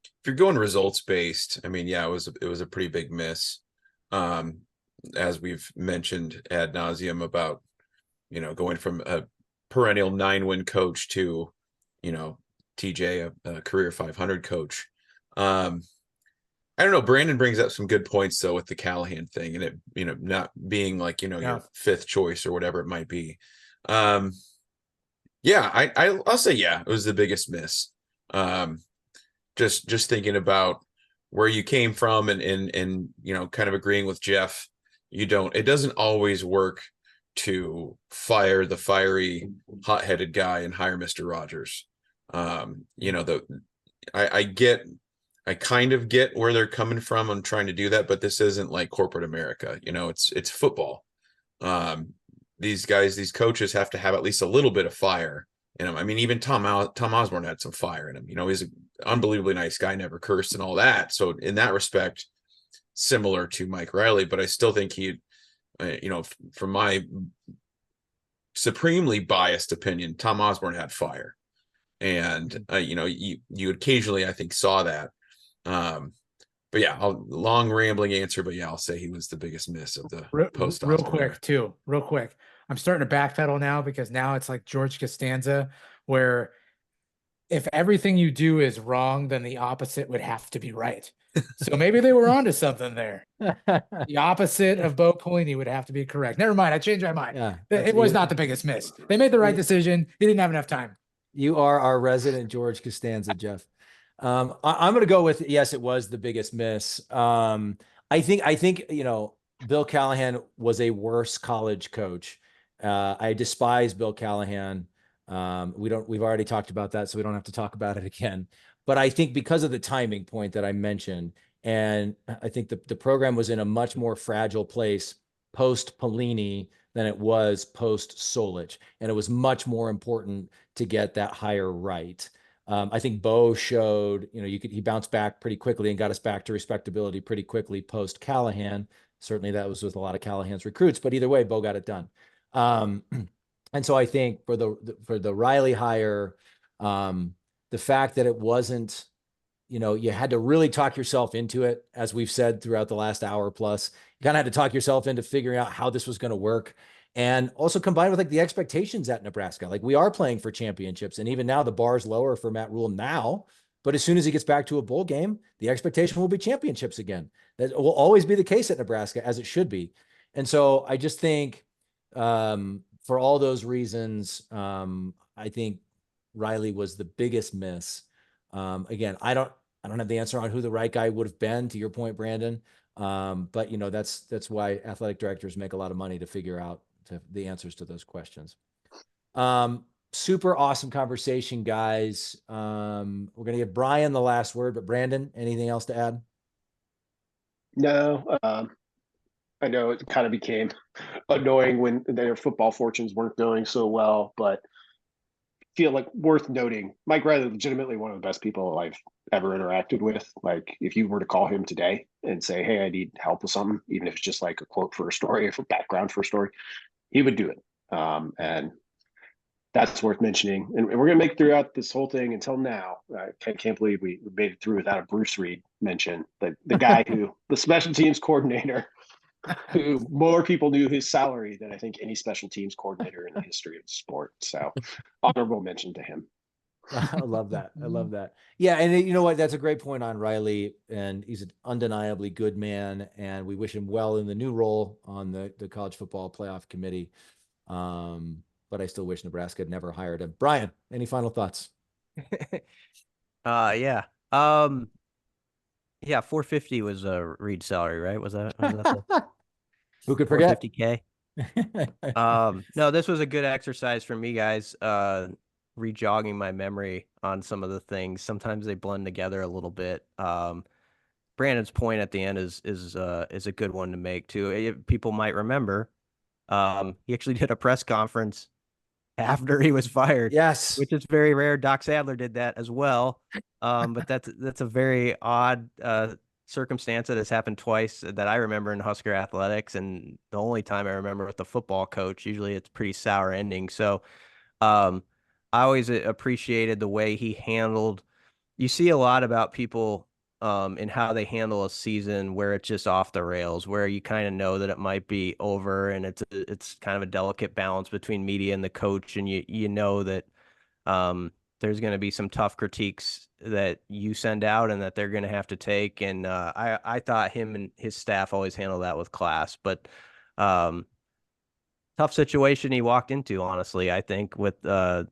if you're going results based, I mean, yeah, it was a pretty big miss. As we've mentioned ad nauseum about, going from a perennial 9-win coach to, TJ, a career 500 coach. I don't know. Brandon brings up some good points though with the Callahan thing and it, not being like, your fifth choice or whatever it might be. Yeah, I'll say, yeah, it was the biggest miss. Just thinking about where you came from and kind of agreeing with Jeff, it doesn't always work to fire the fiery, hot-headed guy and hire Mr. Rogers. I kind of get where they're coming from on trying to do that, but this isn't like corporate America. It's football. These coaches have to have at least a little bit of fire in him. I mean, even Tom Osborne had some fire in him. He's an unbelievably nice guy, never cursed and all that. So in that respect, similar to Mike Riley, but I still think he, from my supremely biased opinion, Tom Osborne had fire. And, you occasionally, I think, saw that. But yeah, long rambling answer, but yeah, I'll say he was the biggest miss of the Post-Osborne era. Real quick. I'm starting to backpedal now because now it's like George Costanza, where if everything you do is wrong, then the opposite would have to be right. So maybe they were onto something there. The opposite of Bo Pelini would have to be correct. Never mind. I changed my mind. Yeah, it was not the biggest miss. They made the right decision. He didn't have enough time. You are our resident George Costanza, Jeff. I'm going to go with, yes, it was the biggest miss. I think, Bill Callahan was a worse college coach. I despise Bill Callahan. We've already talked about that, so we don't have to talk about it again. But I think because of the timing point that I mentioned, and I think the program was in a much more fragile place post Pelini than it was post Solich. And it was much more important to get that hire right. I think Bo showed, he bounced back pretty quickly and got us back to respectability pretty quickly post Callahan. Certainly that was with a lot of Callahan's recruits, but either way, Bo got it done. And so I think for the Riley hire, the fact that it wasn't, you had to really talk yourself into it, as we've said throughout the last hour plus. You kind of had to talk yourself into figuring out how this was going to work. And also combined with like the expectations at Nebraska. Like, we are playing for championships. And even now the bar's lower for Matt Rule now. But as soon as he gets back to a bowl game, the expectation will be championships again. That will always be the case at Nebraska, as it should be. And so I just think for all those reasons, I think Riley was the biggest miss. Again, I don't have the answer on who the right guy would have been, to your point, Brandon. But that's why athletic directors make a lot of money to figure out the answers to those questions. Super awesome conversation, guys. We're going to give Brian the last word, but Brandon, anything else to add? No, I know it kind of became annoying when their football fortunes weren't going so well, but feel like worth noting, Mike Riley, legitimately one of the best people I've ever interacted with. Like, if you were to call him today and say, hey, I need help with something, even if it's just like a quote for a story or for background for a story, he would do it. And that's worth mentioning. And we're going to make throughout this whole thing until now. I can't believe we made it through without a Bruce Reed mention. The guy the special teams coordinator, who more people knew his salary than I think any special teams coordinator in the history of the sport. So honorable mention to him. I love that. I love that. Yeah. And you know what? That's a great point on Riley. And he's an undeniably good man. And we wish him well in the new role on the college football playoff committee. But I still wish Nebraska had never hired him. Brian, any final thoughts? Yeah. Yeah, 450 was a Reed salary, right? Was that Who could forget? 450K. No, this was a good exercise for me, guys. Rejogging my memory on some of the things. Sometimes they blend together a little bit. Brandon's point at the end is a good one to make too. People might remember, he actually did a press conference after he was fired. Yes, which is very rare. Doc Sadler did that as well. But that's a very odd circumstance that has happened twice that I remember in Husker athletics, and the only time I remember with the football coach. Usually it's pretty sour ending. So I always appreciated the way he handled. You see a lot about people in how they handle a season where it's just off the rails, where you kind of know that it might be over, and it's kind of a delicate balance between media and the coach, and you know that there's going to be some tough critiques that you send out and that they're going to have to take. And I thought him and his staff always handled that with class, but tough situation he walked into, honestly, I think, with the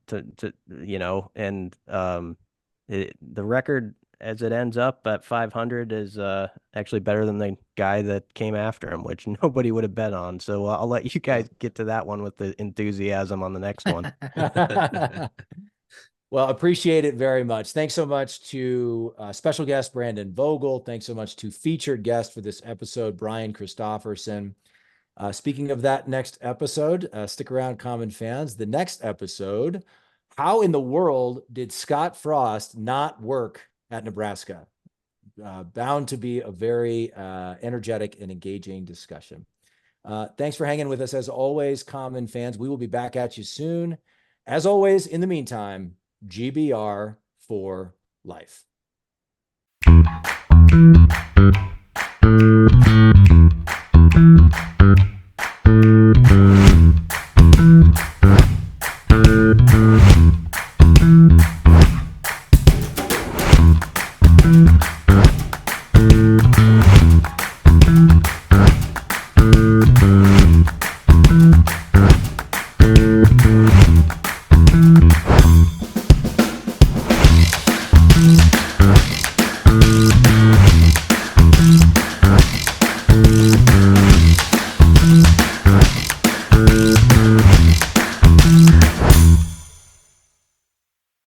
record as it ends up at 500 is actually better than the guy that came after him, which nobody would have bet on. So I'll let you guys get to that one with the enthusiasm on the next one. Well, appreciate it very much. Thanks so much to special guest Brandon Vogel. Thanks so much to featured guest for this episode, Brian Christopherson. Speaking of that next episode, stick around, Common fans. The next episode, how in the world did Scott Frost not work at Nebraska? Bound to be a very energetic and engaging discussion. Thanks for hanging with us as always, Common fans. We will be back at you soon. As always, in the meantime, GBR for life.